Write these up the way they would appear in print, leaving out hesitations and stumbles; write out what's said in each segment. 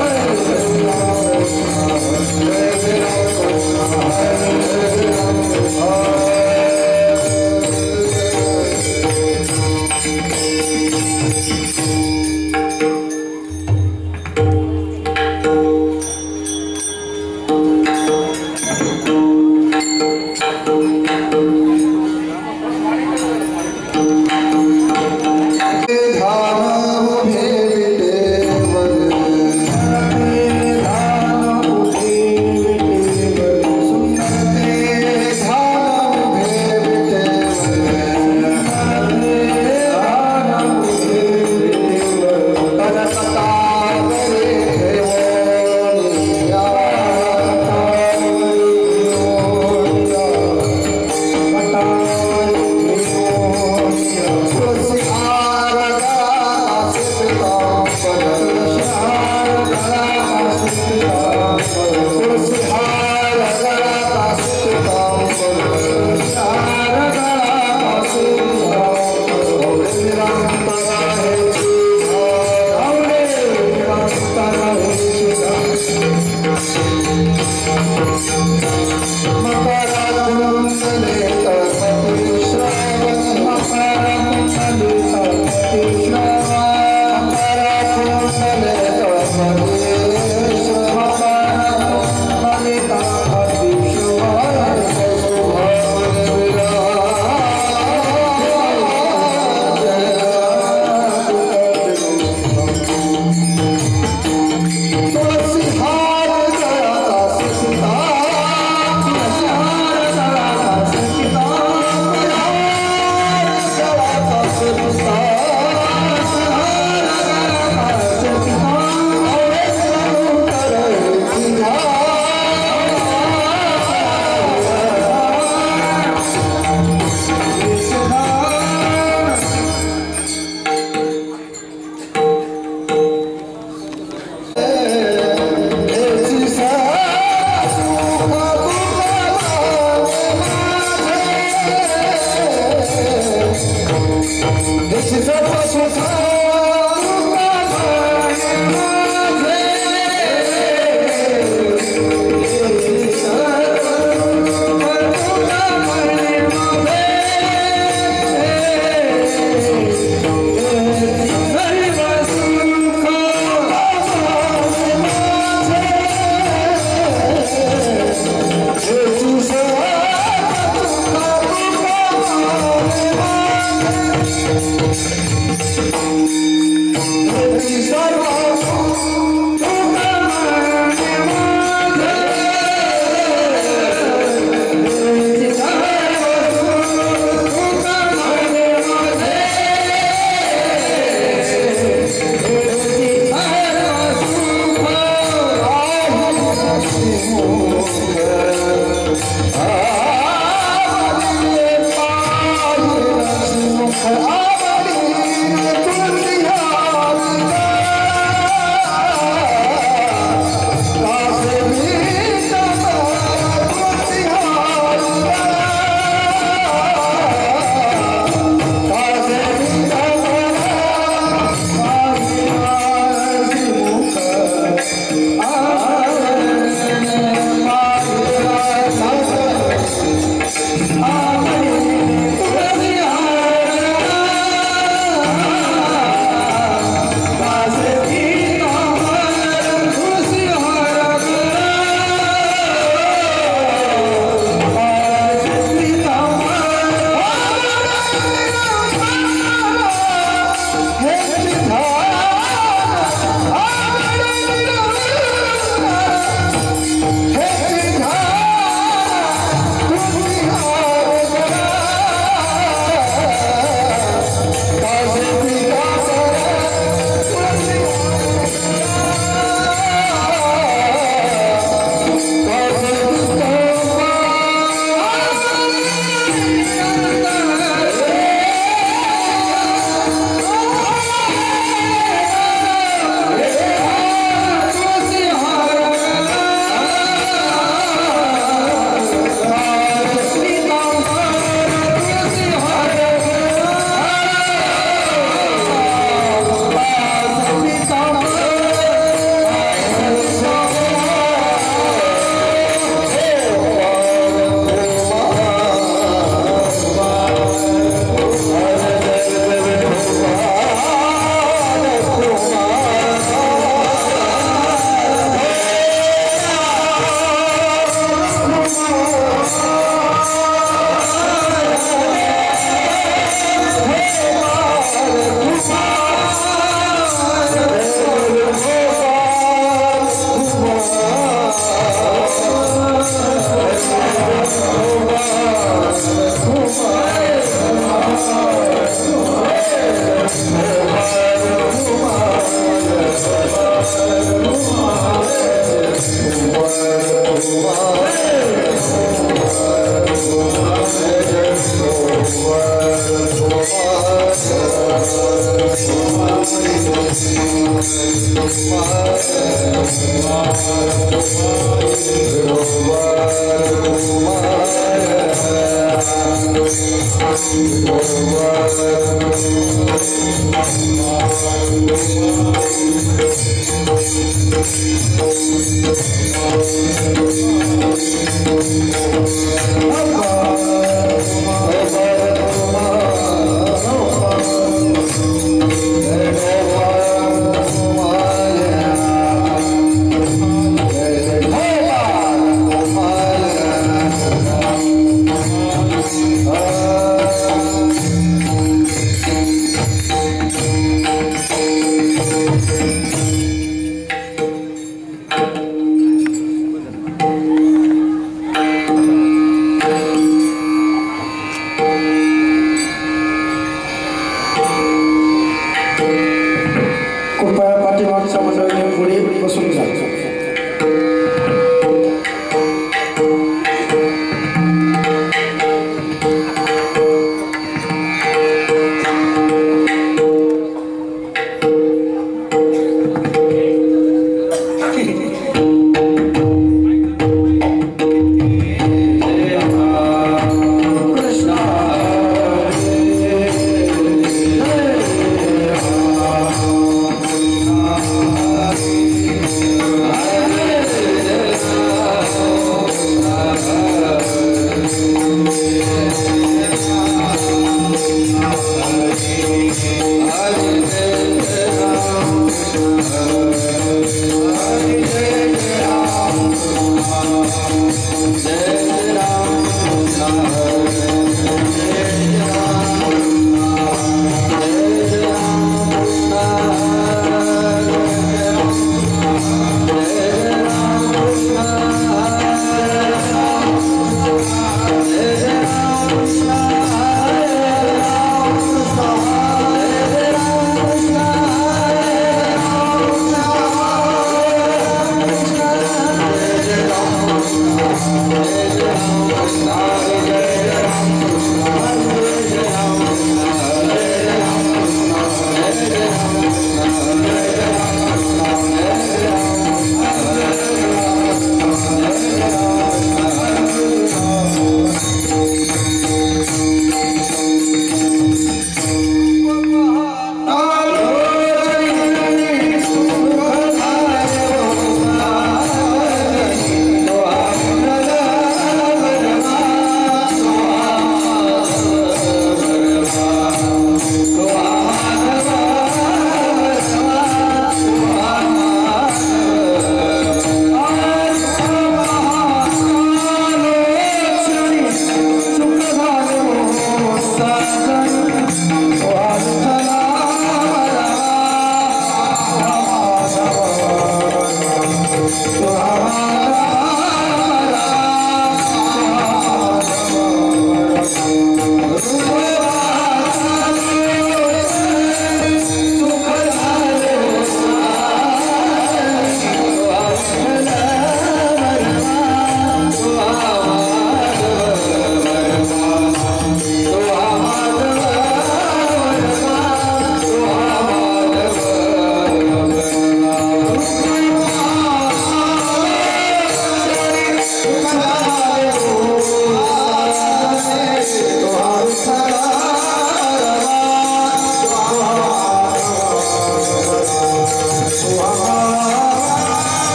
Hare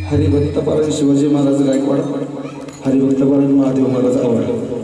हरिभक्त शिवाजी महाराज गायकवाड हरिभक्तगण महादेव महाराज आवड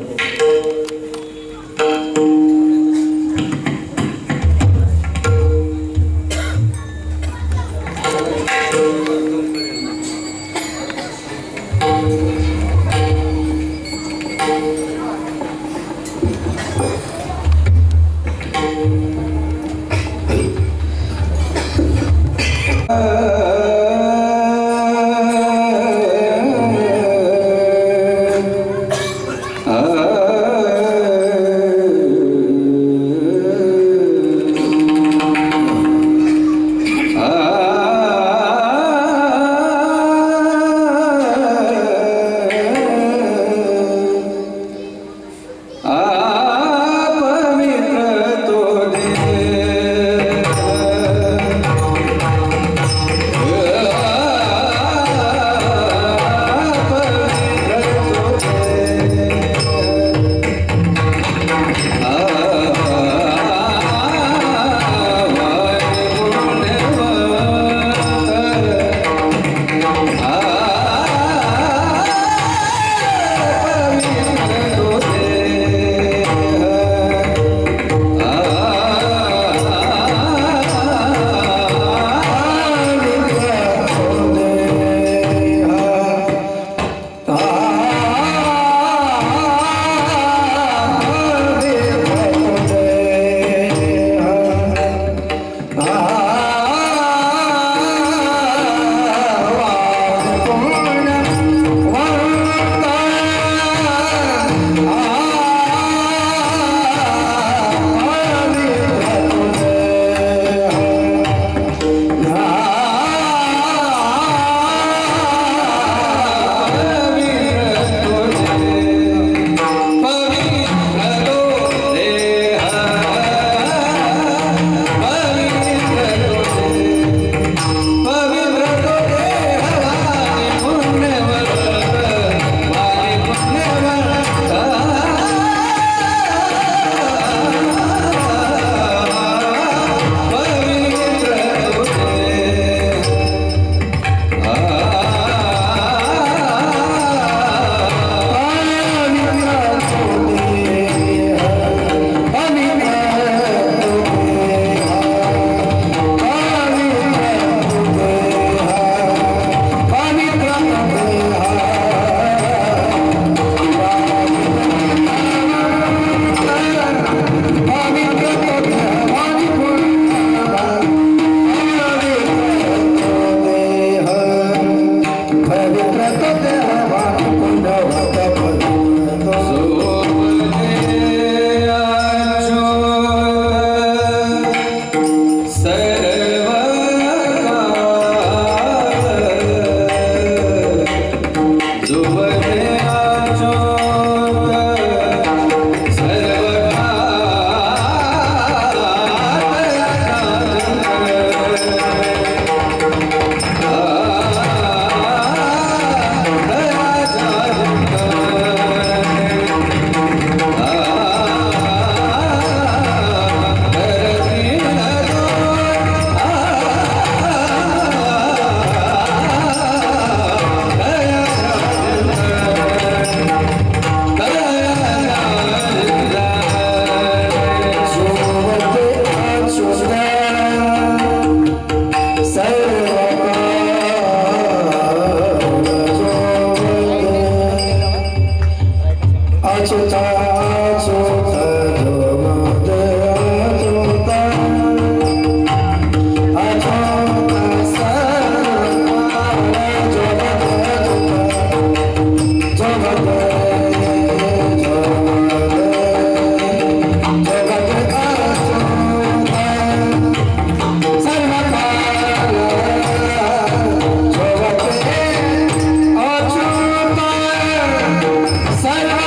Sarva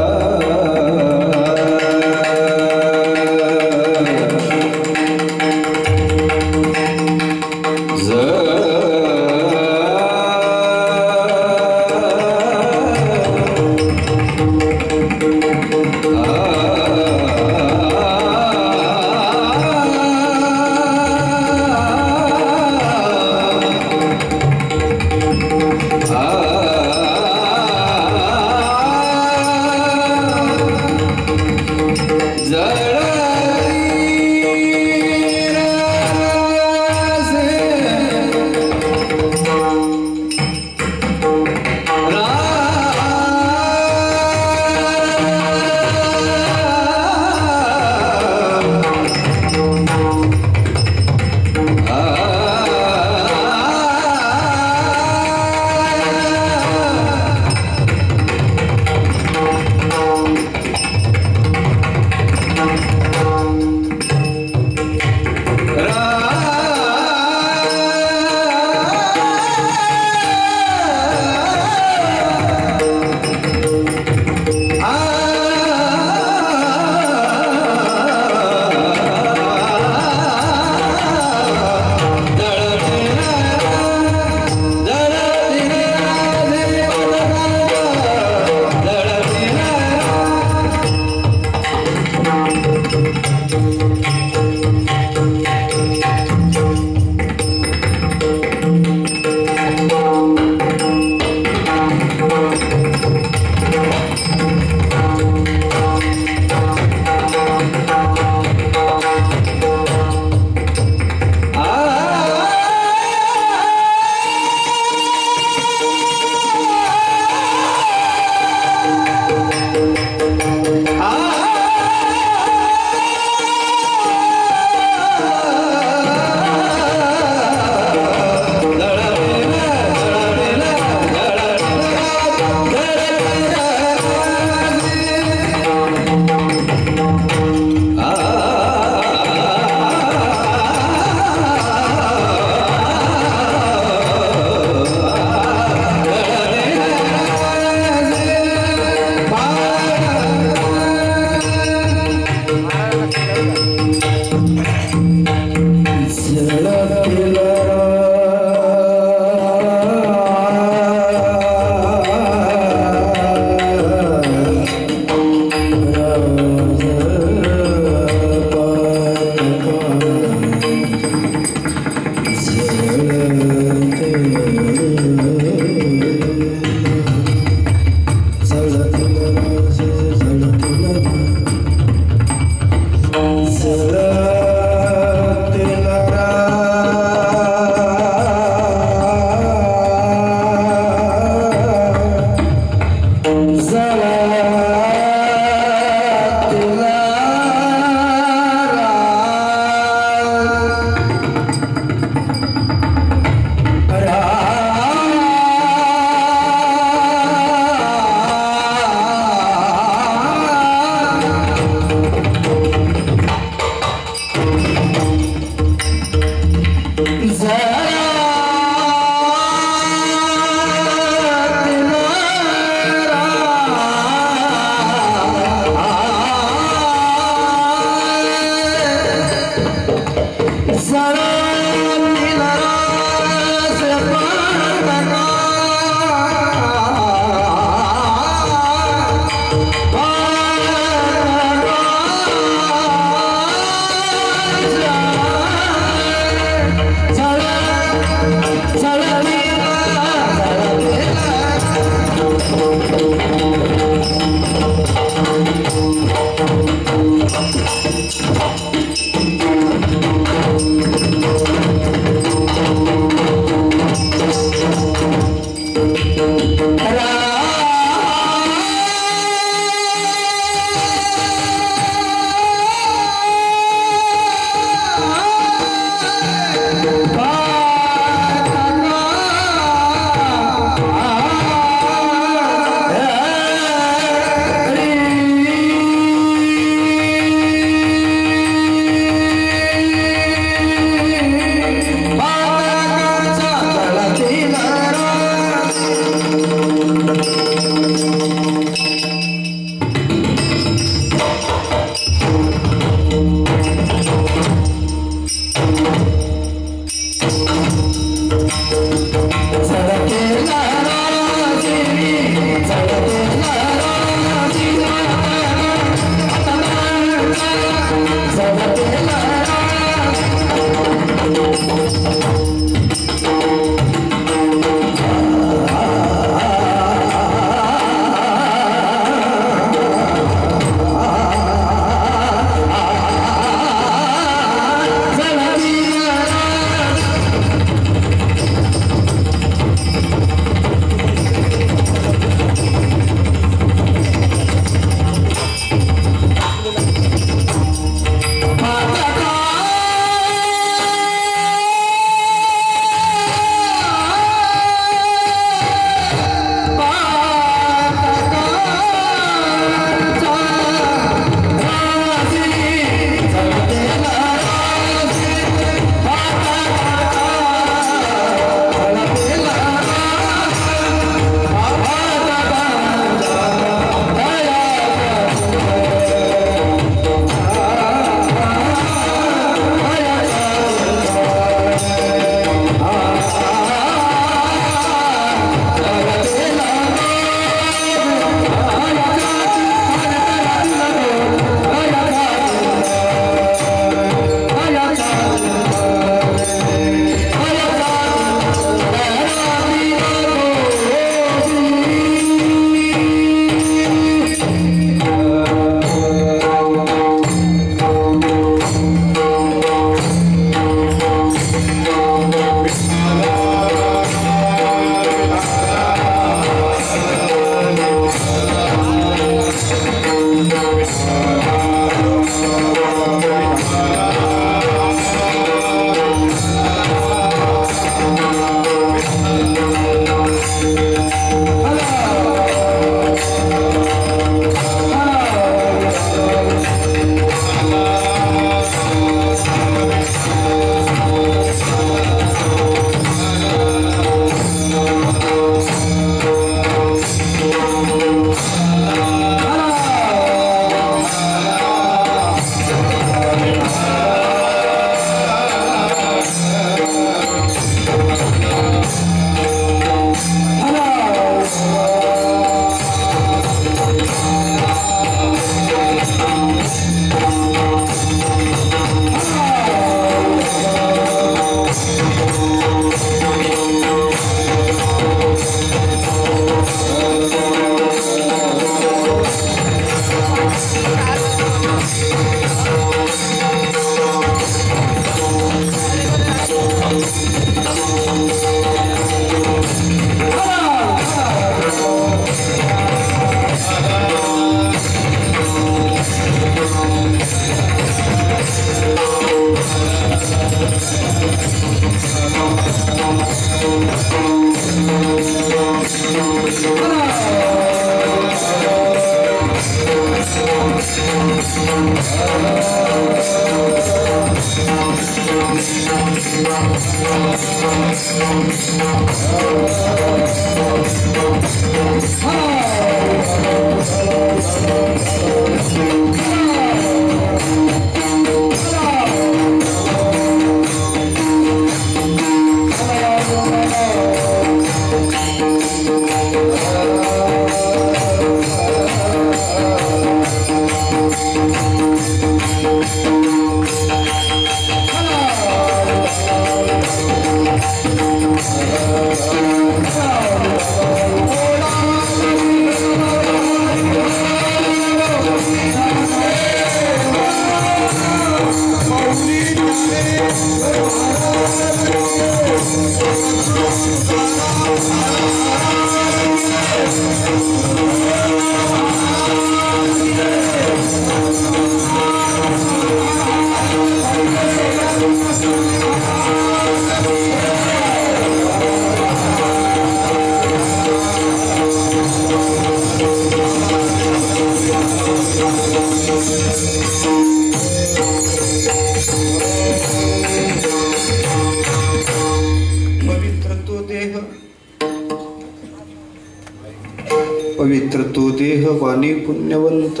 पवित्र तो देह वाणी पुण्यवंत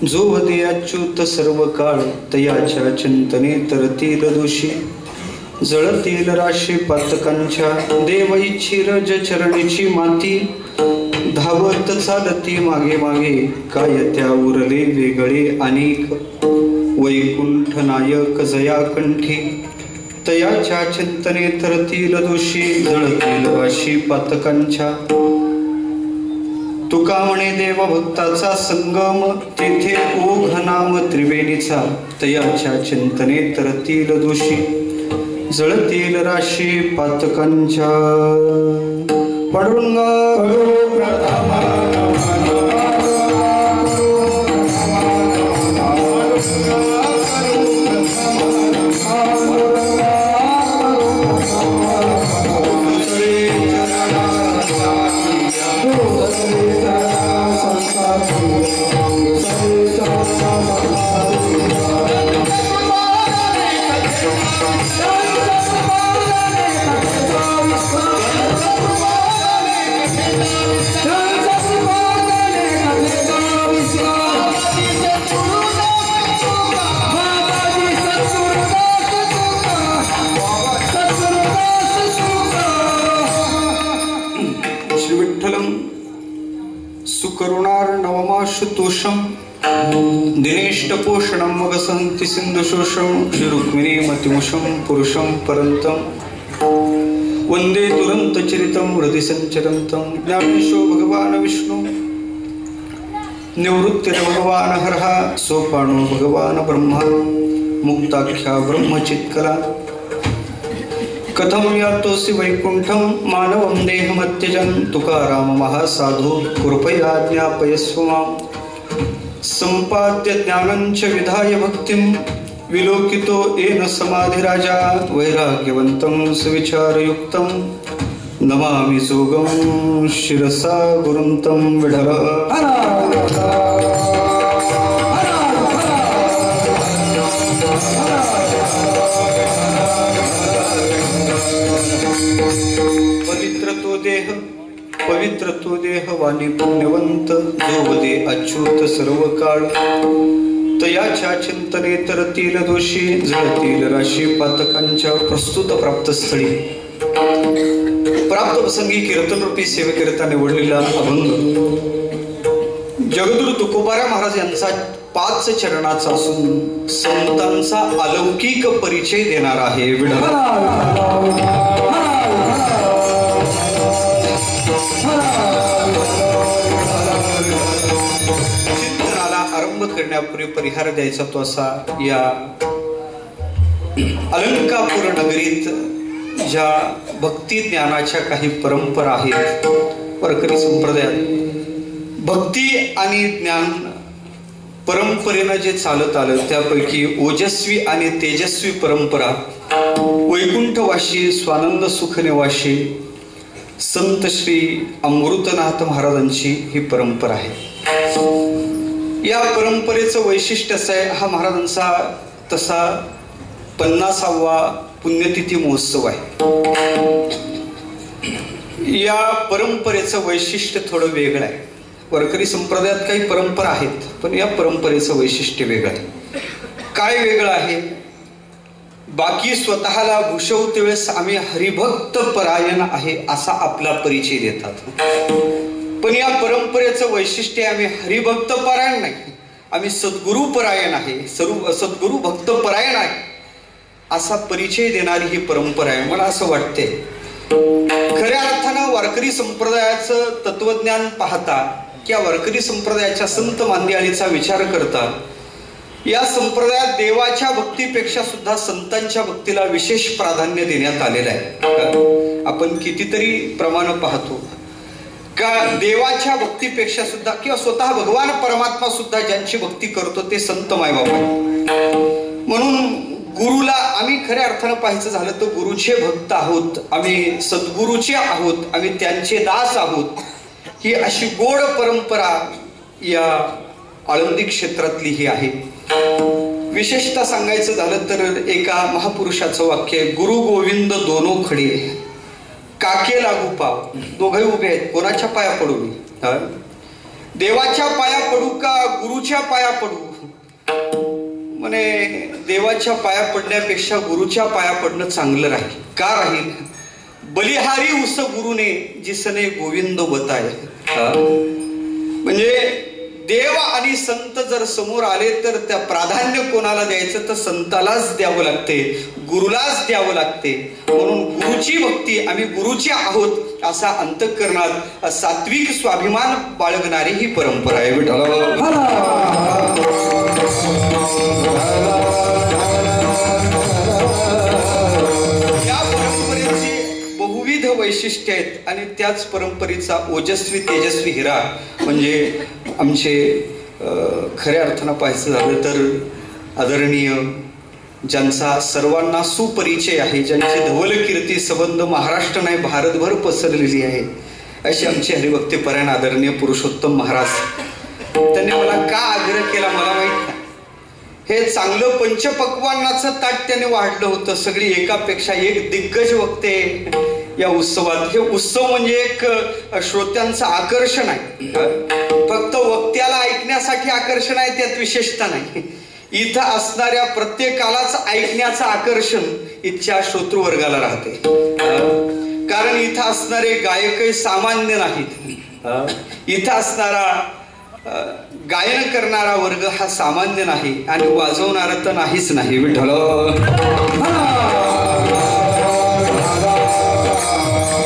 जो वदे अच्युत सर्व काळ तयाच्या चिंतने तरतील दोषी जळतील राशी पातकांच्या देव इच्छी रज चरणीची माती धावत चालती मागे मागे काय त्या उरले वेगळे अनेक वैकुंठ नायक जया कंठी तयाच्या चिंतने तरतील दोषी जळतील राशी पातकांच्या तुका म्हणे देव भक्ताचा संगम तेथे ओघ नाम त्रिवेणीचा तयाच्या चिंतने तरतील दोषी जळतील राशी पातकांच्या पांडुरंगा सुकरुणार्णवमाशुतोषं दिनेष्टपोषणं मगसन्ति सिन्धुशोषं श्रीरुक्मिणी मतिमुषं पुरुषं परन्तं वन्दे दुरन्तचरितं हृदि सञ्चरन्तं ज्ञानेशो भगवान् विष्णु निवृत्तिर्भगवान् हरः सोपानो भगवान् ब्रह्मा मुक्ताख्या ब्रह्मचित्कला कथम यातोसि वैकुंठम मानवं देहमत्यजन् तुकाराम महासाधु कृपया ज्ञापयस्व मां संपाद्य ज्ञानञ्च विधाय भक्तिं विलोकितो येन समाधिराजा वैराग्यवन्तं सुविचारयुक्तं नमामि जोगं शिरसा गुरुं तं विठल। पवित्र तो देह वाणी पुण्यवंत जो वदे अच्युत सर्व काळ तयाच्या चिंतने तरतील दोषी जळतील राशी पातकांच्या प्रस्तुत प्राप्त स्थळी प्राप्त प्रसंगी कीर्तन रूपी सेवेकरिता निवडलेला अभंग जगद्गुरु तुकोबाराय महाराज यांचा 5 चरणाचा असून संतांचा अलौकिक परिचय देणार आहे विठ्ठल। आरंभ करण्यापूर्वी परिहार द्यायचा तो असा, या अलंकापूर नगरीत ज्या भक्ती ज्ञानाच्या काही परंपरा आहेत वारकरी संप्रदायात, भक्ती आणि ज्ञान परंपरेनं जे चालत आलं त्यापैकी ओजस्वी आणि तेजस्वी परंपरा वैकुंठवाशी स्वानंद सुखनिवासी संत श्री अमृतनाथ महाराजांची ही परंपरा आहे। या परंपरेचं वैशिष्ट्य असं आहे, हा महाराजांचा तसा 50वा पुण्यतिथी महोत्सव आहे। या परंपरेचं वैशिष्ट्य थोडं वेगळं आहे। वारकरी संप्रदायात काही परंपरा आहेत, पण या परंपरेचं वैशिष्ट्य वेगळं आहे। काय वेगळं आहे? बाकी स्वतःला भूषवते वेळेस आम्ही हरिभक्त परायण आहे असा आपला परिचय देतात, पण या परंपरेचं वैशिष्ट्य आम्ही हरिभक्त परायण नाही, आम्ही सद्गुरु परायण आहे, सद्गुरु भक्त परायण आहे असा परिचय देणारी ही परंपरा आहे। मला असं वाटते खऱ्या अर्थानं वारकरी संप्रदायाचं तत्वज्ञान पाहता किंवा वारकरी संप्रदायाच्या संत मांदियाळीचा विचार करता या संप्रदायात देवाच्या भक्तीपेक्षा सुद्धा संतांच्या भक्तीला विशेष प्राधान्य देण्यात आलेलं आहे। आपण कितीतरी प्रमाण पाहतो का देवाच्या भक्तीपेक्षा सुद्धा किंवा स्वतः भगवान परमात्मा सुद्धा ज्यांची भक्ती करतो ते संत मायबाबा। म्हणून गुरुला आम्ही खऱ्या अर्थानं पाहायचं झालं तर गुरुचे भक्त आहोत, आम्ही सद्गुरूचे आहोत, आम्ही त्यांचे दास आहोत, ही अशी गोड परंपरा या आळंदी क्षेत्रातली ही आहे। विशेषतः सांगायचं झालं तर एका महापुरुषाचं वाक्य आहे, गुरु गोविंद दोनो खडे काके लागू पाव। दोघे उभे आहेत, कोणाच्या पाया पडू मी? देवाच्या पाया पडू का गुरुच्या पाया पडू? म्हणे देवाच्या पाया पडण्यापेक्षा गुरुच्या पाया पडणं चांगलं राहील। का राहील? बलिहारी उस गुरुने जिसने गोविंद बताय। म्हणजे देव आणि संत जर समोर आले तर त्या प्राधान्य कोणाला द्यायचं तर संतालाच द्यावं लागते, गुरुलाच द्यावं लागते। म्हणून गुरुची भक्ती आम्ही गुरुचे आहोत असा अंतःकरणात सात्विक स्वाभिमान बाळगणारी ही परंपरा आहे विठ्ठल। बहुविध वैशिष्ट्य आहेत आणि त्याच परंपरेचा ओजस्वी तेजस्वी हिरा म्हणजे आमचे खऱ्या अर्थानं पाहायचं झालं तर आदरणीय ज्यांचा सर्वांना सुपरिचय आहे, ज्यांची धवल कीर्ती संबंध महाराष्ट्र नाही भारतभर पसरलेली आहे, अशी आमची हरिभक्ती परायण आदरणीय पुरुषोत्तम महाराज। त्यांनी मला का आग्रह केला मला माहित नाही। हे चांगलं पंचपक्वान्नाचं ताट त्याने वाढलं होतं, सगळी एकापेक्षा एक दिग्गज वक्ते या उत्सवात। हे उत्सव म्हणजे एक श्रोत्यांचं आकर्षण आहे, फक्त वक्त्याला ऐकण्यासाठी आकर्षण आहे त्यात विशेषता नाही। इथं असणाऱ्या प्रत्येकालाच ऐकण्याचं आकर्षण इथच्या श्रोतृवर्गाला राहते, कारण इथं असणारे गायकही सामान्य नाहीत। इथं असणारा गायन करणारा वर्ग हा सामान्य नाही आणि वाजवणारा तर नाहीच नाही विठ्ठल।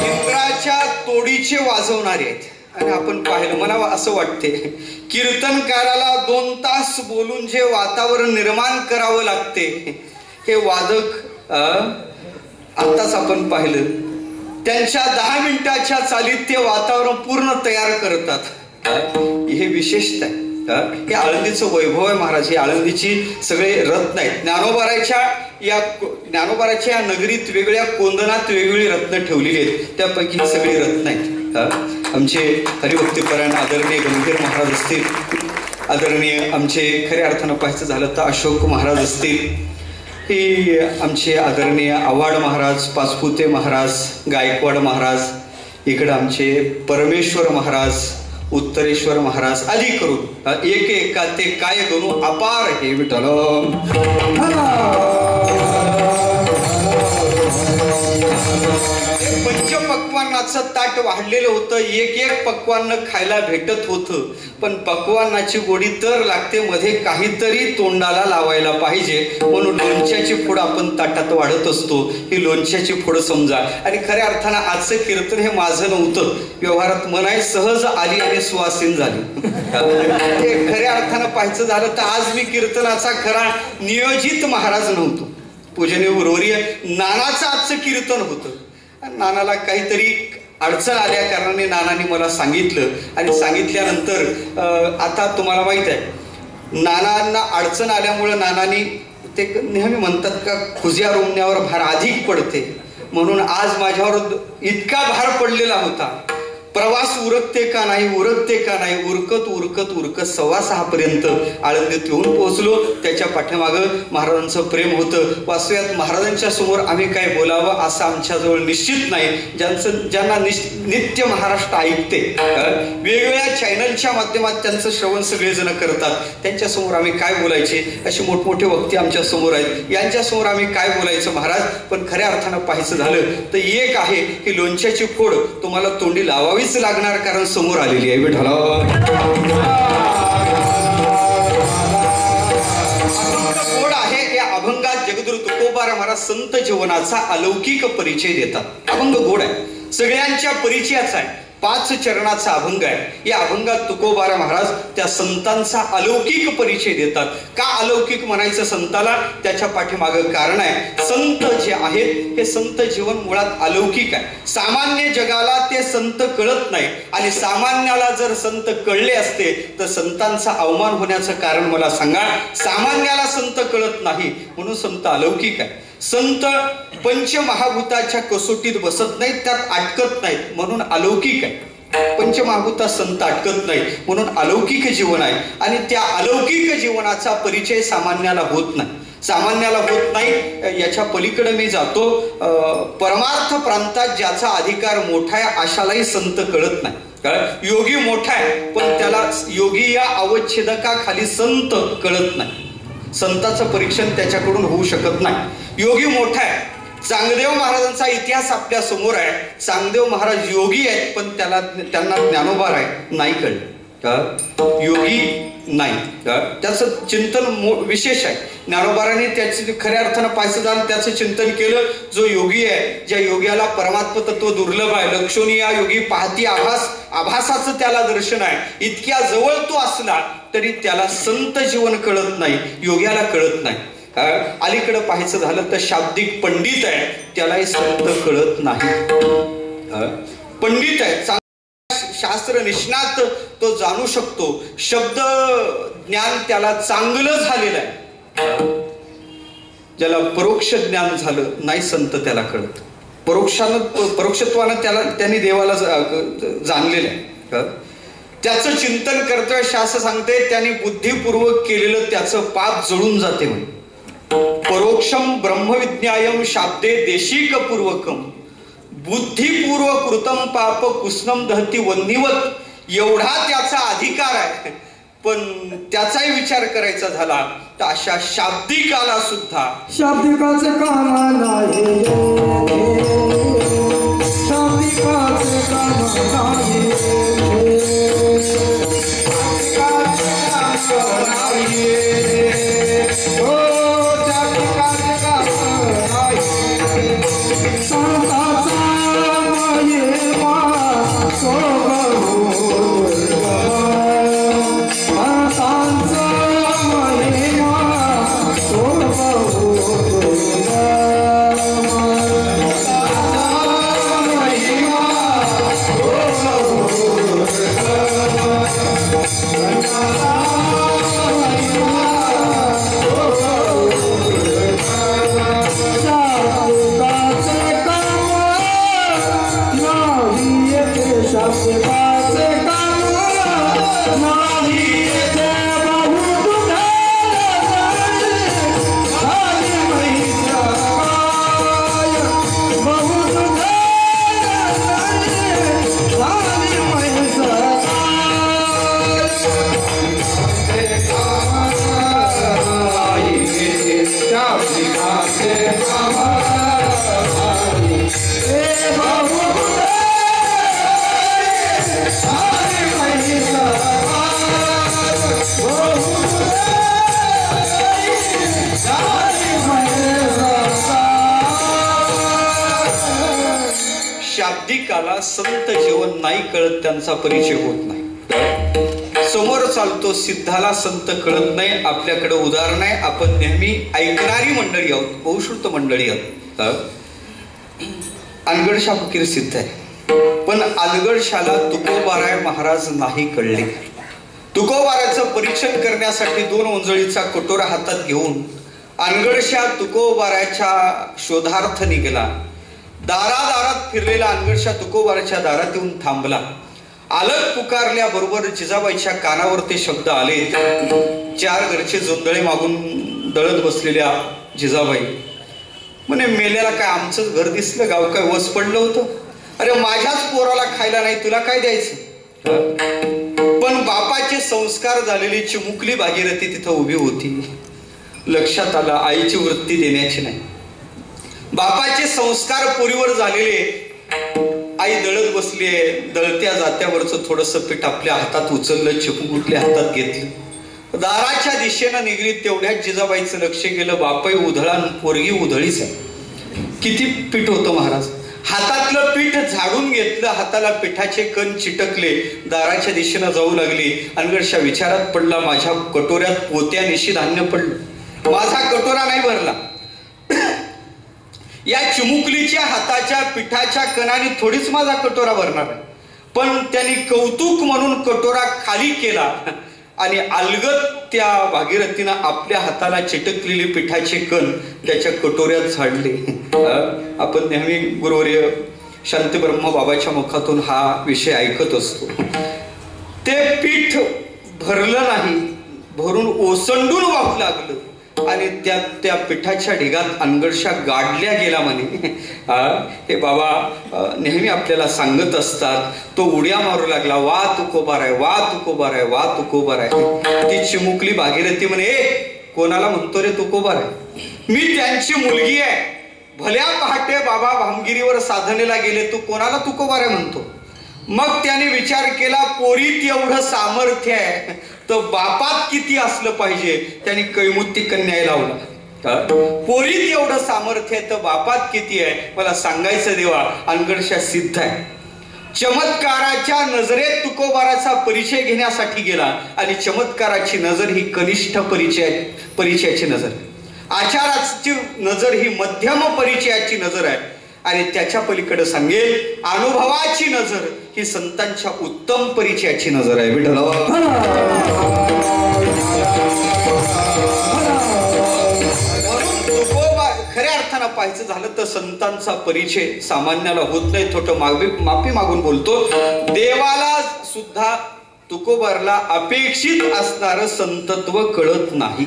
इंद्राच्या तोडीचे वाजवणारे आहेत आणि आपण पाहिलं, मला असं वाटते कीर्तनकाराला 2 तास बोलून जे वातावरण निर्माण करावं लागते हे वादक आत्ताच आपण पाहिलं, त्यांच्या 10 मिनिटाच्या चालीत ते वातावरण पूर्ण तयार करतात. हे विशेषतः आहे. हे आळंदीचं वैभव आहे महाराज. ही आळंदीची सगळे रत्न आहेत. ज्ञानोबाराच्या या नगरीत वेगळ्या कोंदणात वेगवेगळी रत्न ठेवलेली आहेत. त्यापैकी सगळी रत्न आहेत. आमचे हरिभक्तीपरायण आदरणीय गंभीर महाराज असतील, आदरणीय आमचे खऱ्या अर्थानं पाहायचं झालं तर अशोक महाराज असतील, ही आमचे आदरणीय आव्हाड महाराज, पाचपुते महाराज, गायकवाड महाराज, इकडं आमचे परमेश्वर महाराज, उत्तरेश्वर महाराज, आदी करून एक एका ते काय गणू अपार हे विठ्ठल. पंचपक्वान्नाचं ताट वाढलेलं होतं. एक पक्वान्न खायला भेटत होतं. पण पक्वान्नाची गोडी तर लागते, मध्ये काहीतरी तोंडाला लावायला पाहिजे. म्हणून लोणच्याची फोड आपण ताटात वाढत असतो. ही लोणच्याची फोड समजा. आणि खऱ्या अर्थानं आजचं कीर्तन हे माझं नव्हतं. व्यवहारात मनाई सहज आली आणि सुवासीन झाली. खऱ्या अर्थानं पाहायचं झालं तर आज मी कीर्तनाचा खरा नियोजित महाराज नव्हतो. पूजनीय गुरुवर्य नानाचं आजचं कीर्तन होतं. नानाला काहीतरी अडचण आल्या कारणाने नानाने मला सांगितलं. आणि सांगितल्यानंतर आता तुम्हाला माहित आहे, नानांना अडचण आल्यामुळं नानांनी ते नेहमी म्हणतात का खुज्या रोमण्यावर भार अधिक पडते. म्हणून आज माझ्यावर इतका भार पडलेला होता. प्रवास उरकते का नाही, उरकते का नाही, उरकत उरकत उरकत 6:15 पर्यंत आळंदीत येऊन पोहोचलो. त्याच्या पाठीमागं महाराजांचं प्रेम होतं. वास्तव्यात महाराजांच्या समोर आम्ही काय बोलावं असं आमच्याजवळ निश्चित नाही. ज्यांना नित्य महाराष्ट्र ऐकते, वेगवेगळ्या चॅनलच्या माध्यमात त्यांचं श्रवण सगळेजण करतात, त्यांच्या समोर आम्ही काय बोलायचे, असे मोठमोठे वक्ते आमच्या समोर आहेत. यांच्या समोर आम्ही काय बोलायचं महाराज. पण खऱ्या अर्थानं पाहायचं झालं तर एक आहे की लोणच्याची फोड तुम्हाला तोंडी लावावी लागणार, कारण समोर आलेली आहे. विठ्ठल गोड आहे. या अभंगात जगद्गुरु तुकोबाराम महाराज संत जीवनाचा अलौकिक परिचय देतात. अभंग गोड आहे, सगळ्यांच्या परिचयाचा आहे. 5 चरणाचा अभंग आहे. या अभंगात तुकोबाराम महाराज त्या संतांचा अलौकिक परिचय देतात. का अलौकिक म्हणायचं संताला, त्याच्या पाठीमागं कारण आहे. संत जे आहेत हे संत जीवन मुळात अलौकिक आहे. सामान्य जगाला ते संत कळत नाही. आणि सामान्याला जर संत कळले असते तर संतांचा अवमान होण्याचं कारण मला सांगा. सामान्याला संत कळत नाही म्हणून संत अलौकिक आहे. संत पंचमहाभूताच्या कसोटीत बसत नाहीत, त्यात अटकत नाहीत म्हणून अलौकिक आहे. पंचमहाभूतात संत अटकत नाही म्हणून अलौकिक जीवन आहे. आणि त्या अलौकिक जीवनाचा परिचय सामान्याला होत नाही. सामान्याला होत नाही. याच्या पलीकडे मी जातो. परमार्थ प्रांतात ज्याचा अधिकार मोठा आहे अशालाही संत कळत नाही. योगी मोठा आहे पण त्याला योगी या अवच्छेदकाखाली संत कळत नाही. संताचं परीक्षण त्याच्याकडून होऊ शकत नाही. योगी मोठा आहे. चांगदेव महाराजांचा इतिहास आपल्या समोर आहे. चांगदेव महाराज योगी आहेत पण त्यांना ज्ञानोबा नाही कळलं. योगी नाही, त्याचं चिंतन विशेष आहे. ज्ञानोबारांनी त्याची खऱ्या अर्थानं पाहायचं झालं त्याचं चिंतन केलं. जो योगी आहे, ज्या योग्याला परमात्म तत्व दुर्लभ आहे, लक्षणीय योगी पाहती आभासाचं त्याला दर्शन आहे. इतक्या जवळ तो असला तरी त्याला संत जीवन कळत नाही, योग्याला कळत नाही. अलीकडे पाहायचं झालं तर शाब्दिक पंडित आहे, त्यालाही संत कळत नाही. पंडित आहे, शास्त्र निष्णात, तो जाणू शकतो. शब्द ज्ञान त्याला चांगलं झालेलं आहे. ज्याला परोक्ष ज्ञान झालं नाही संत त्याला कळत. परोक्षत्वानं त्यांनी देवाला जाणलेलं आहे. त्याचं चिंतन करतोय. शास्त्र सांगते त्यांनी बुद्धिपूर्वक केलेलं त्याचं पाप जळून जाते म्हणे. परोक्षम ब्रह्मविज्ञायम शाब्दे देशिकपूर्वकम बुद्धिपूर्व कृतम पाप कुस्नम दहती वन्निवत. एवढा त्याचा अधिकार आहे. पण त्याचाही विचार करायचा झाला तर अशा शाब्दिकाला सुद्धा शाब्दिकाचे काम नाही. शाब्दिकाचे काम नाही. शाब्दिकाला संत जीवन नाही कळत, त्यांचा परिचय होत नाही. समोर चालतो सिद्धाला संत कळत नाही. आपल्याकडे उदाहरण आहे, आपण नेहमी ऐकणारी मंडळी आहोत, बहुश्रुत मंडळी आहोत. अनगडशा फकीर सिद्ध आहे, पण अनगडशाला तुकोबाराय महाराज नाही कळले. तुकोबाराचं परीक्षण करण्यासाठी 2 ओंजळीचा कटोरा हातात घेऊन अनगडशा तुकोबाराच्या शोधार्थ निघाला. दारादारात फिरलेला अनगडशा तुकोबाराच्या दारात येऊन थांबला. आलत पुकारल्याबरोबर जिजाबाईच्या कानावर ते शब्द आले. 4 घरचे जोंधळे मागून दळत बसलेल्या जिजाबाई म्हणे, मेल्याला काय आमचंच घर दिसलं, गाव काय वस पडलं होतं? अरे माझ्याच पोराला खायला नाही, तुला काय द्यायचं? पण बापाचे संस्कार झालेली चिमुकली भागीरथी तिथं उभी होती. लक्षात आलं आईची वृत्ती देण्याची नाही. बापाचे संस्कार पोरीवर झालेले, आई दळत बसलीये. दळत्या जात्यावरचं थोडंसं पीठ आपल्या हातात उचललं, चिमुकल्या हातात घेतलं, दाराच्या दिशेनं निघली. तेवढ्याच जिजाबाईचं लक्ष गेलं, बापाई उधळा पोरगी उधळीच आहे. किती पीठ होतं महाराज? हातातलं पीठ झाडून घेतलं, हाताला पिठाचे कण चिटकले, दाराच्या दिशेनं जाऊ लागली. अनगडशा विचारात पडला, माझ्या कटोऱ्यात पोत्यानिशी धान्य पडलं, माझा कटोरा नाही भरला. या चिमुकलीच्या हाताच्या पिठाच्या कणाने थोडीच माझा कटोरा भरणार. पण त्यांनी कौतुक म्हणून कटोरा खाली केला आणि अलगद त्या भागीरथीनं आपल्या हाताला चिटकलेली पिठाचे कण त्याच्या कटोऱ्यात झाडले. आपण नेहमी गुरुवर्य शांतीब्रह्म बाबाच्या मुखातून हा विषय ऐकत असतो. ते पीठ भरलं नाही, भरून ओसंडून वाहू लागलं आणि त्या पिठाच्या ढिगात अनगडशा गाडल्या गेला म्हणे. हे बाबा नेहमी आपल्याला सांगत असतात. तो उड्या मारू लागला, वा तुकोबाराय, वा तुकोबाराय, वा तुकोबाराय. ती चिमुकली भागीरथी म्हणे, कोणाला म्हणतो रे तुकोबाराय? मी त्यांची मुलगी आहे. भल्या पहाटे बाबा भामगिरीवर साधनेला गेले, तू कोणाला तुकोबाराय म्हणतो? मग त्याने विचार केला, पोरीत एवढं सामर्थ्य आहे तर बापात किती असलं पाहिजे. त्यांनी कैमुत्ती कन्या लावला. पोरीत एवढं सामर्थ्य आहे तर बापात किती आहे मला सांगायचं देवा. अनगडशा सिद्ध आहे. चमत्काराच्या नजरेत तुकोबाराचा परिचय घेण्यासाठी गेला आणि चमत्काराची नजर ही कनिष्ठ परिचयाची नजर, आचाराची नजर ही मध्यम परिचयाची नजर आहे. आणि त्याच्या पलीकडे सांगेल, अनुभवाची नजर ही संतांच्या उत्तम परिचयाची नजर आहे. विठ्ठल खऱ्या अर्थानं पाहायचं झालं तर संतांचा परिचय सामान्याला होत नाही. थोडं माफी मागून बोलतो, देवाला सुद्धा तुकोबारला अपेक्षित असणारं संतत्व कळत नाही.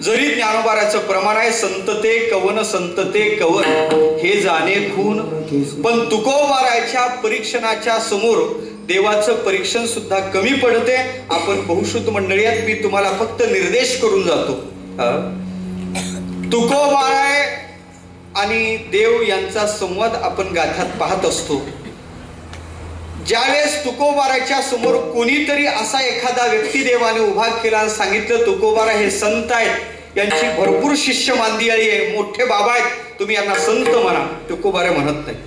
जरी ज्ञानोबाराचं प्रमाण आहे, संतते कवन संतते कवन हे जाणे खून, पण तुकोबाराच्या परीक्षणाच्या समोर देवाचं परीक्षण सुद्धा कमी पडते. आपण बहुश्रुत मंडळीत मी तुम्हाला फक्त निर्देश करून जातो. तुकोबाराय आणि देव यांचा संवाद आपण गाथ्यात पाहत असतो. ज्यावेळेस तुकोबाराच्या समोर कोणीतरी असा एखादा व्यक्ती देवाने उभा केला आणि सांगितलं, तुकोबारा हे संत आहेत, यांची भरपूर शिष्य मांदियाळी आहे, मोठे बाबा आहेत, तुम्ही यांना संत म्हणा. तुकोबारा म्हणत नाही.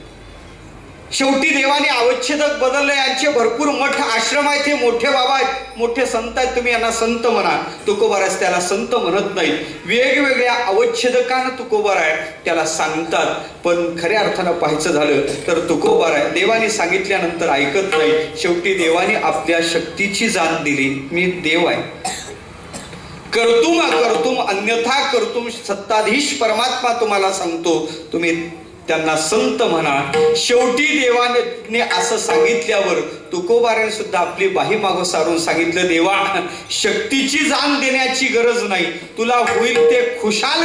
शेवटी देवाने अवच्छेदक बदलले, यांचे भरपूर मठ आश्रम आहेत, हे मोठे बाबा आहेत, मोठे संत आहेत, तुम्ही यांना संत म्हणा. तुकोबारास त्याला संत म्हणत नाही. वेगवेगळ्या अवच्छेदकानं तुकोबाराय त्याला सांगतात. पण खऱ्या अर्थानं पाहायचं झालं तर तुकोबाराय देवाने सांगितल्यानंतर ऐकत नाही. शेवटी देवाने आपल्या शक्तीची जाण दिली, मी देव आहे, कर्तुम अन्यथा कर्तुम, सत्ताधीश परमात्मा तुम्हाला सांगतो, तुम्ही त्यांना संत म्हणा. शेवटी देवाने असं सांगितल्यावर तुकोबाराने सुद्धा आपली बाही मागं सारून सांगितलं, देवा शक्तीची जाण देण्याची गरज नाही, तुला होईल ते खुशाल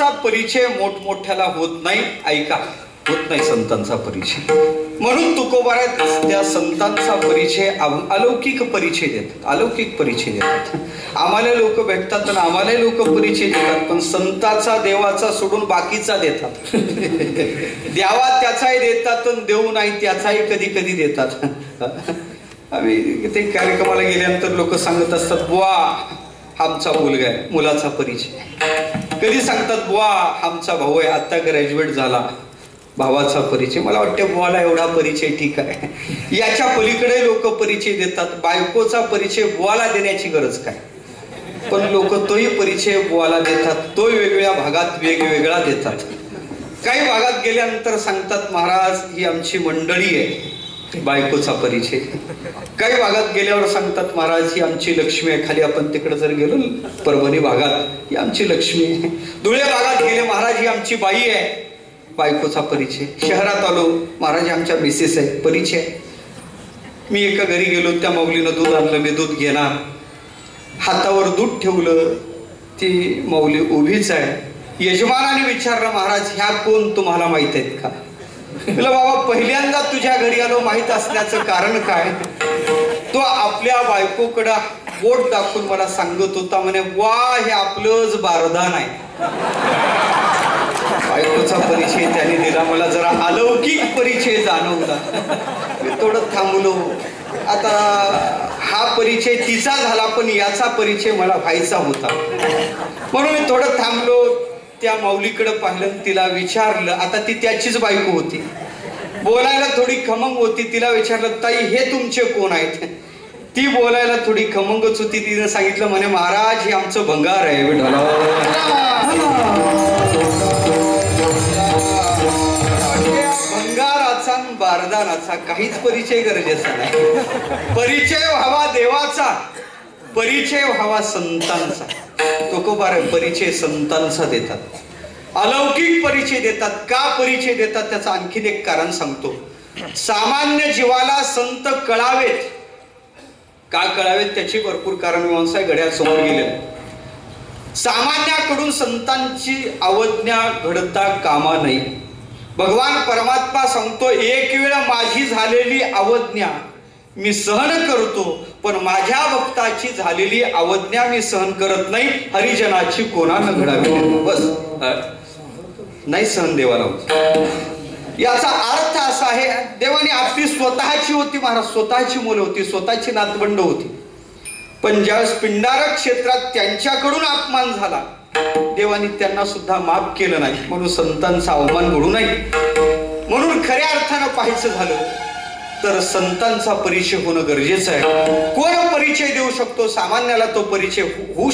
संतांचा परिचय मोठमोठ्याला होत नाही. ऐका, होत नाही संतांचा परिचय. म्हणून तुकोबारात त्या संतांचा परिचय अलौकिक परिचय देतात. अलौकिक परिचय देतात. आम्हाला लोक भेटतात आणि आम्हाला लोक परिचय देतात, पण संताचा देवाचा सोडून बाकीचा देतात. द्यावा त्याचाही देतात, देऊ नाही त्याचाही कधी कधी देतात. आम्ही ते कार्यक्रमाला गेल्यानंतर लोक सांगत असतात, बुवा आमचा मुलगा आहे, मुलाचा परिचय. कधी सांगतात, बुवा आमचा भाऊ आहे, आता ग्रॅज्युएट झाला, भावाचा परिचय. मला वाटतं बुवाला एवढा परिचय ठीक आहे. याच्या पलीकडे लोक परिचय देतात. बायकोचा परिचय बुवाला देण्याची गरज काय, पण लोक तोही परिचय बुवाला देतात. तोही वेगवेगळ्या भागात वेगवेगळा देतात. काही भागात गेल्यानंतर सांगतात, महाराज ही आमची मंडळी आहे, बायकोचा परिचय. काही भागात गेल्यावर सांगतात, महाराज ही आमची लक्ष्मी आहे. खाली आपण तिकडे जर गेलो परभणी भागात, ही आमची लक्ष्मी आहे. धुळे भागात गेले, महाराज ही आमची बाई आहे, बायकोचा परिचय. शहरात आलो, महाराज आमच्या मिसेस आहे, परिचय. मी एका घरी गेलो, त्या माऊलीनं दूध आणलं, मी दूध घेणार, हातावर दूध ठेवलं, ती माऊली उभीच आहे. यजमानाने विचारलं, महाराज ह्या कोण तुम्हाला माहित आहेत का? म्हटलं, बाबा पहिल्यांदा तुझ्या घरी आलो, माहित असण्याचं कारण काय? तो आपल्या बायकोकडं बोट दाखवून मला सांगत होता, म्हणे वा हे आपलंच बारदान आहे. बायकोचा परिचय त्याने दिला. मला जरा अलौकिक परिचय जाणवला. मी थोडं थांबलो. आता हा परिचय तिचा झाला, पण याचा परिचय मला व्हायचा होता, म्हणून मी थोडं थांबलो. त्या माऊलीकडे पाहिलं, तिला विचारलं. आता ती त्याचीच बायको होती, बोलायला थोडी खमंग होती. तिला विचारलं, ताई हे तुमचे कोण आहेत? ती बोलायला थोडी खमंगच होती. तिने सांगितलं, म्हणे महाराज हे आमचं भंगार आहे. भंगाराचा बारदानाचा काहीच परिचय गरजेचा नाही. परिचय व्हावा देवाचा, परिचय व्हावा संतांचा. तुकोबार परिचय संतांचा देतात, अलौकिक परिचय देतात. का परिचय देतात त्याचं आणखीन एक कारण सांगतो. सामान्य जीवाला संत कळावेत. का कळावेत त्याची भरपूर कारण मीमांसा घड्यासमोर गेले. सामान्याकडून संतांची अवज्ञा घडता कामा नये. भगवान परमात्मा सांगतो, एक वेळ माझी झालेली अवज्ञा मी सहन करतो, पण माझ्या भक्ताची झालेली अवज्ञा मी सहन करत नाही. हरिजनाची कोणानं घडावी, बस नाही सहन देवाला होत. याचा अर्थ असा आहे, देवाने आपली स्वतःची होती, महाराज स्वतःची मुलं होती, स्वतःची नातवंड होती, पण ज्यावेळेस पिंडारक क्षेत्रात त्यांच्याकडून अपमान झाला, देवाने त्यांना सुद्धा माफ केलं नाही. म्हणून संतांचा अवमान घडू नये. म्हणून खऱ्या अर्थानं पाहायचं झालं तर संतांचा परिचय होणं गरजेचं आहे. कोण परिचय देऊ शकतो? सामान्याला तो परिचय होऊ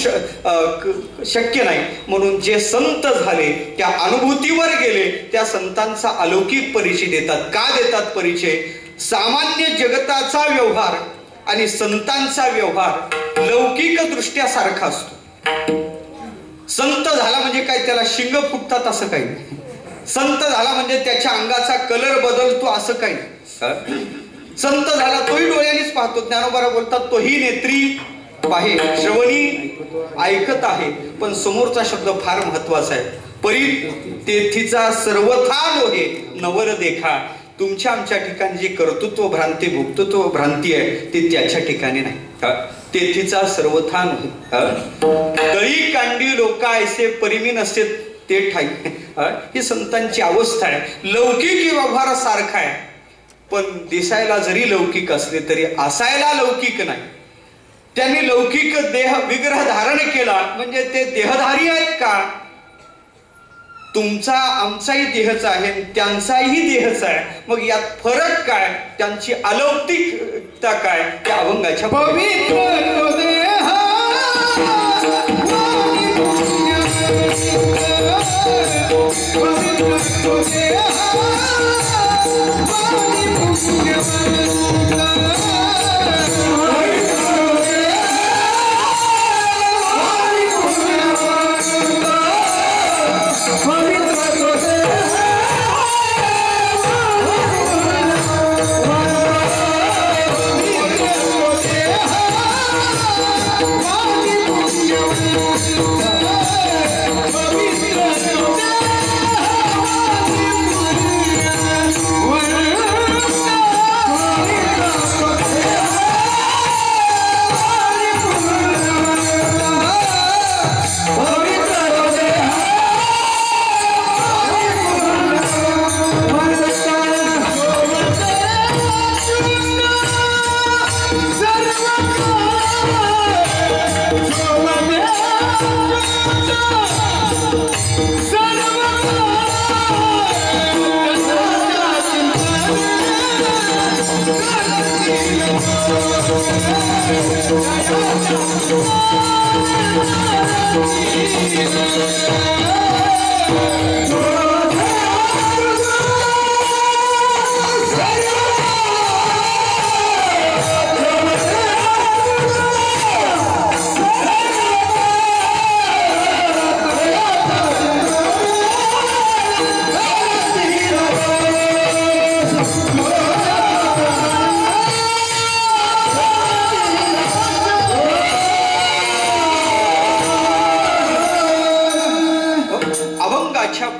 शक्य नाही. म्हणून जे संत झाले, त्या अनुभूतीवर गेले, त्या संतांचा अलौकिक परिचय देतात. का देतात परिचय? सामान्य जगताचा व्यवहार आणि संतांचा व्यवहार लौकिक दृष्ट्या सारखा असतो. संत झाला म्हणजे काय त्याला शिंग फुटतात असं काही नाही. संत झाला म्हणजे त्याच्या अंगाचा कलर बदलतो असं काही नाही. संत झाला तोही डोळ्यांनीच पाहतो. ज्ञानोबा बोलतात, तोही नेत्री पाहे, श्रवणी ऐकत आहे. पण समोरचा शब्द फार महत्वाचा आहे. परी तेथीचा सर्वथा डोहे नवर देखा. तुमच्या आमच्या ठिकाणी जी कर्तृत्व भ्रांती, भुक्तत्व भ्रांती आहे ती त्याच्या ठिकाणी नाही. तेथीचा सर्वथा तळी कांडी लोका ऐसे परिमी नसते ते ठाई. ही संतांची अवस्था आहे. लौकिक व्यवहार सारखा आहे, पण दिसायला जरी लौकिक असले तरी असायला लौकिक नाही. त्यांनी लौकिक देह विग्रह धारण केला म्हणजे ते देहधारी आहेत का? तुमचा आमचाही देहच आहे, त्यांचाही देहच आहे. मग यात फरक काय? त्यांची अलौकिकता काय? त्या अभंगाच्या पवित्र देह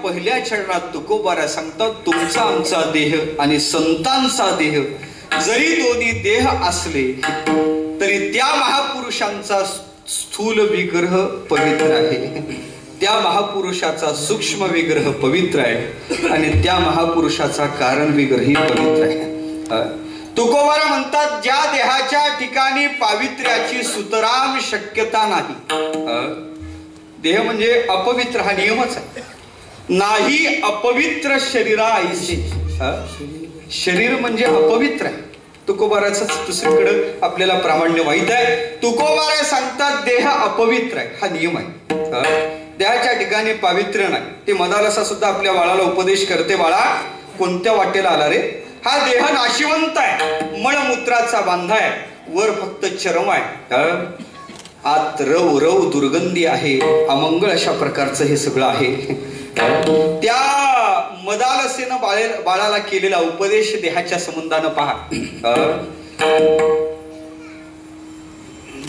पहिल्या चरणात तुकोबारा सांगतात, तुमचा आमचा देह आणि संतांचा देह जरी दोन्ही देह असले तरी त्या महापुरुषांचा स्थूल विग्रह पवित्र आहे, त्या महापुरुषाचा सूक्ष्म विग्रह पवित्र आहे आणि त्या महापुरुषाचा कारण विग्रही पवित्र आहे. तुकोबारा म्हणतात, ज्या देहाच्या ठिकाणी पावित्र्याची सुतराम शक्यता नाही, देह म्हणजे अपवित्र हा नियमच आहे, नाही अपवित्र शरीरा ऐसे, शरीर म्हणजे अपवित्र आहे. तुकोबाराचं दुसरीकडे आपल्याला प्रामाण्य माहित आहे. तुकोबारा सांगतात देह अपवित्र आहे हा नियम आहे, देहाच्या ठिकाणी पावित्र्य नाही. ते मदालसा सुद्धा आपल्या बाळाला उपदेश करते, बाळा कोणत्या वाटेला आला रे, हा देह नाशिवंत आहे, मळमूत्राचा बांधा आहे, वर फक्त चरम आहे, आत रव रव दुर्गंधी आहे, अमंगळ अशा प्रकारचं हे सगळं आहे. त्या मदालसेनं बाळाला केलेला उपदेश देहाच्या संबंधानं पहा.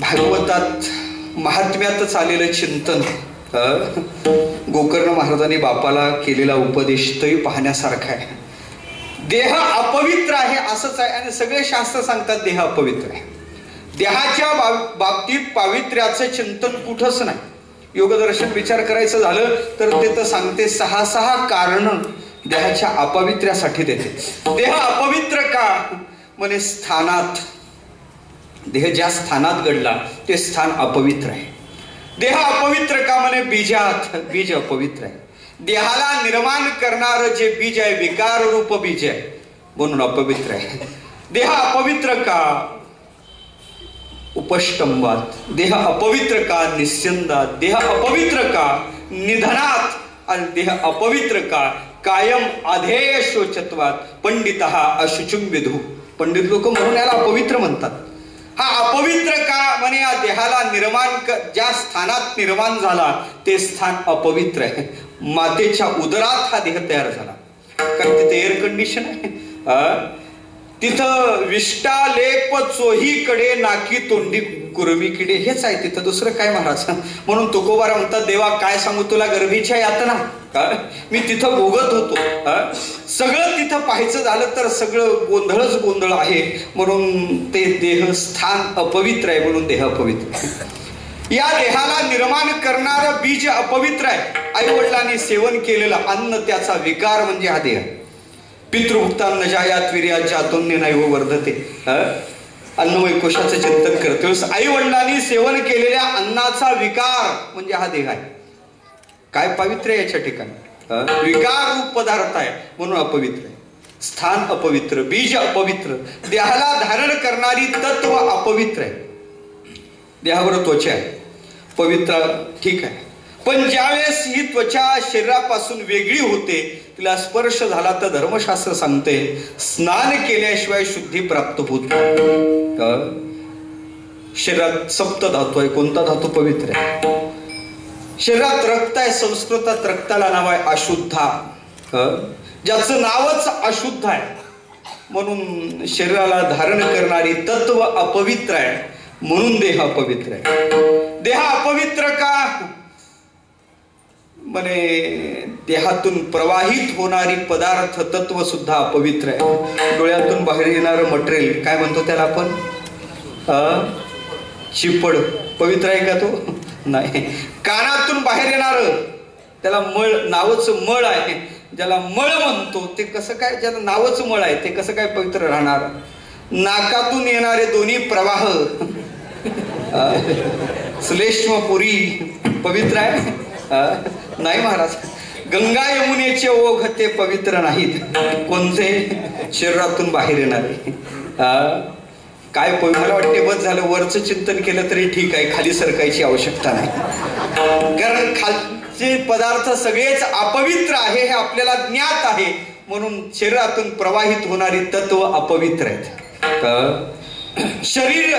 भागवतात महात्म्यातच आलेलं चिंतन, गोकर्ण महाराजांनी बापाला केलेला उपदेश तोही पाहण्यासारखा आहे. देह अपवित्र आहे असंच आहे आणि सगळे शास्त्र सांगतात देह अपवित्र आहे. देहाच्या बाबतीत पावित्र्याचं चिंतन कुठंच नाही. योगदर्शन विचार करायचं झालं तर ते तर सांगते 6 कारण देहाच्या अपवित्र्यासाठी देते. देह अपवित्र का म्हणे, स्थानात, देह ज्या स्थानात घडला ते स्थान अपवित्र आहे. देह अपवित्र का म्हणे, बीजात, बीज अपवित्र आहे. देहाला निर्माण करणार जे बीज आहे विकार रूप बीज आहे म्हणून अपवित्र आहे. देह अपवित्र का, उपष्टंबात, देह अपवित्र का निस्यंदात, देह अपवित्र का निधनात आणि देह अपवित्र का कायम अधेय शोचत्वात, पंडितः अशुचिं विदु. पंडित लोक म्हणून याला अपवित्र म्हणतात. हा अपवित्र का म्हणे, या देहाला निर्माण ज्या स्थानात निर्माण झाला ते स्थान अपवित्र आहे. मातेच्या उदरात हा देह तयार झाला, कारण तिथे एअर कंडिशन आहे, तिथं विष्टालेप चोहीकडे नाकी तोंडी कुरवी किडे, हेच आहे तिथं, दुसरं काय महाराज. म्हणून तुकोबारा म्हणतात, देवा काय सांगू तुला गर्भीच्या यातना, मी तिथं भोगत होतो. सगळं तिथं पाहायचं झालं तर सगळं गोंधळच गोंधळ आहे, म्हणून ते देह स्थान अपवित्र आहे, म्हणून देह अपवित्र. या देहाला निर्माण करणारं बीज अपवित्र आहे. आई वडिलांनी सेवन केलेलं अन्न त्याचा विकार म्हणजे हा देह. पितृभुक्तान न जायात वीर्यात जातोन्य नाही वर्धते, अन्नमय कोशाचं चिंतन करतो. आई वडिलांनी सेवन केलेल्या अन्नाचा विकार म्हणजे हा देह आहे. काय पवित्र आहे याच्या ठिकाणी, विकार रूप पदार्थ आहे म्हणून अपवित्र आहे. स्थान अपवित्र, बीज अपवित्र, देहाला धारण करणारी तत्व अपवित्र आहे. देहावर त्वचा आहे, पवित्र ठीक आहे, पण ज्यावेळेस ही त्वचा शरीरापासून वेगळी होते, तिला स्पर्श झाला तर धर्मशास्त्र सांगते स्नान केल्याशिवाय शुद्धी प्राप्त होत नाही. शरीरात सप्त धातू आहे, कोणता धातू पवित्र आहे. शरीरात रक्त आहे, संस्कृतात रक्ताला नाव आहे अशुद्धा, ज्याचं नावच अशुद्ध आहे, म्हणून शरीराला धारण करणारी तत्व अपवित्र आहे, म्हणून देह अपवित्र आहे. देह अपवित्र का म्हणे, देहातून प्रवाहित होणारी पदार्थ तत्व सुद्धा अपवित्र आहे. डोळ्यातून बाहेर येणारं मटेरियल काय म्हणतो त्याला आपण, चिपड, पवित्र आहे का तो? नाही. कानातून बाहेर येणार त्याला मळ, नावच मळ आहे, ज्याला मळ म्हणतो ते कसं काय, ज्याला नावच मळ आहे ते कसं काय पवित्र राहणार. नाकातून येणारे दोन्ही प्रवाह श्लेष्मपुरी पवित्र आहे? नाही महाराज. गंगा यमुनेचे ओघ ते पवित्र नाहीत. कोणते? शरीरातून बाहेर येणारे. काय मला वाटते बस झालं, वरचं चिंतन केलं तरी ठीक आहे, खाली सरकायची आवश्यकता नाही. कारण खालचे पदार्थ सगळेच अपवित्र आहे हे आपल्याला ज्ञात आहे, म्हणून शरीरातून प्रवाहित होणारी तत्व अपवित्र आहेत. शरीर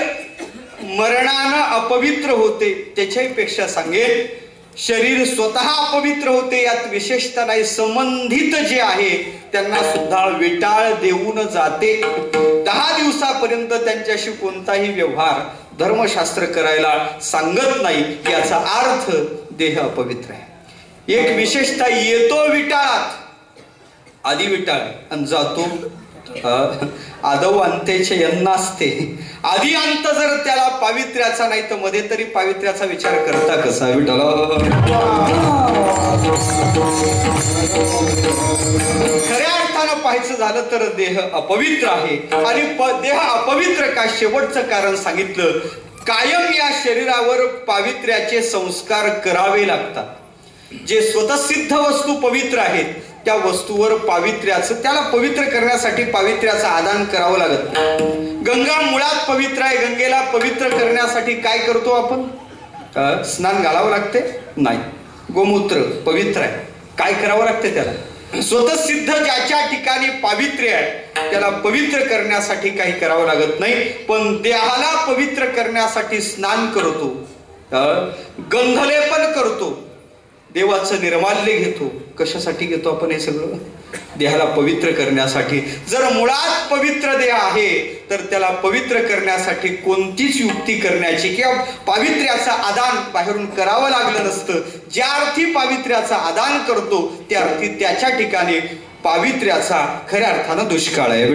मरणानं अपवित्र होते, त्याच्याही पेक्षा सांगेल शरीर स्वतः अपवित्र होते, यात विशेषता नाही. संबंधित जे आहे त्यांना सुद्धा विटाळ देऊन जाते. 10 दिवसापर्यंत त्यांच्याशी कोणताही व्यवहार धर्मशास्त्र करायला सांगत नाही. याचा अर्थ देह अपवित्र आहे. एक विशेषता, येतो विटाळात, आधी विटाळ आणि जातो आदौ अंतेचे यन्नास्ते. आधी अंत जर त्याला पावित्र्याचा नाही तर मध्ये तरी पावित्र्याचा विचार करता कसा विठाला. खऱ्या अर्थानं पाहायचं झालं तर देह अपवित्र आहे. आणि देह अपवित्र का, शेवटचं कारण सांगितलं, कायम या शरीरावर पावित्र्याचे संस्कार करावे लागतात. जे स्वतःसिद्ध वस्तू पवित्र आहेत त्या वस्तूवर पावित्र्याचं, त्याला पवित्र करण्यासाठी पावित्र्याचं आदान करावं लागत. गंगा मुळात पवित्र आहे, गंगेला पवित्र करण्यासाठी काय करतो आपण? स्नान घालावं लागते? नाही. गोमूत्र पवित्र आहे, काय करावं लागते त्याला? स्वतःसिद्ध ज्याच्या ठिकाणी पावित्र्य आहे त्याला पवित्र करण्यासाठी काही करावं लागत नाही. पण देहाला पवित्र करण्यासाठी स्नान करतो, गंधलेपन करतो, देवाचं निर्माल्य घेतो. कशासाठी घेतो आपण हे सगळं? देहाला पवित्र करण्यासाठी. जर मुळात पवित्र देह आहे तर त्याला पवित्र करण्यासाठी कोणतीच युक्ती करण्याची किंवा पावित्र्याचं आदान बाहेरून करावं लागलं नसतं. ज्या अर्थी पावित्र्याचं आदान करतो त्या अर्थी त्याच्या ठिकाणी पावित्र्याचा खऱ्या अर्थानं दुष्काळ आहे.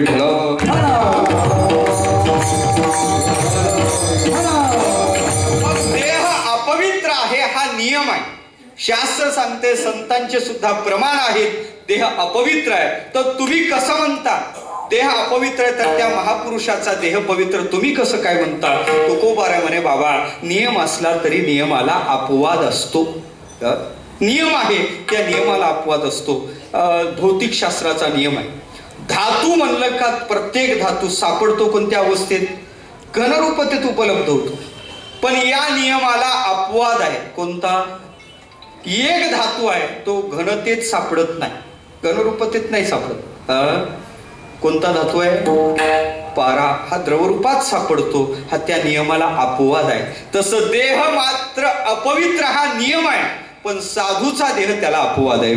देह अपवित्र आहे हा नियम आहे. शास्त्र सांगते, संतांचे सुद्धा प्रमाण आहेत, देह अपवित्र आहे. तर तुम्ही कसं म्हणता देह अपवित्र आहे, तर त्या महापुरुषाचा देह पवित्र तुम्ही कसं काय म्हणता? तुकोबारा म्हणे, बाबा नियम असला तरी नियमाला अपवाद असतो. नियम आहे त्या नियमाला अपवाद असतो. भौतिक शास्त्राचा नियम आहे. धातू म्हणलं का प्रत्येक धातू सापडतो कोणत्या अवस्थेत? घनरूपतेत उपलब्ध होतो. पण या नियमाला अपवाद आहे. कोणता? एक धातू आहे तो घनतेत सापडत नाही, घनरूपतेत नाही सापडत. कोणता धातू आहे? पारा. हा द्रवरूपात सापडतो, हा त्या नियमाला अपवाद आहे. तसं देह मात्र अपवित्र हा नियम आहे, पण साधूचा देह त्याला अपवाद आहे.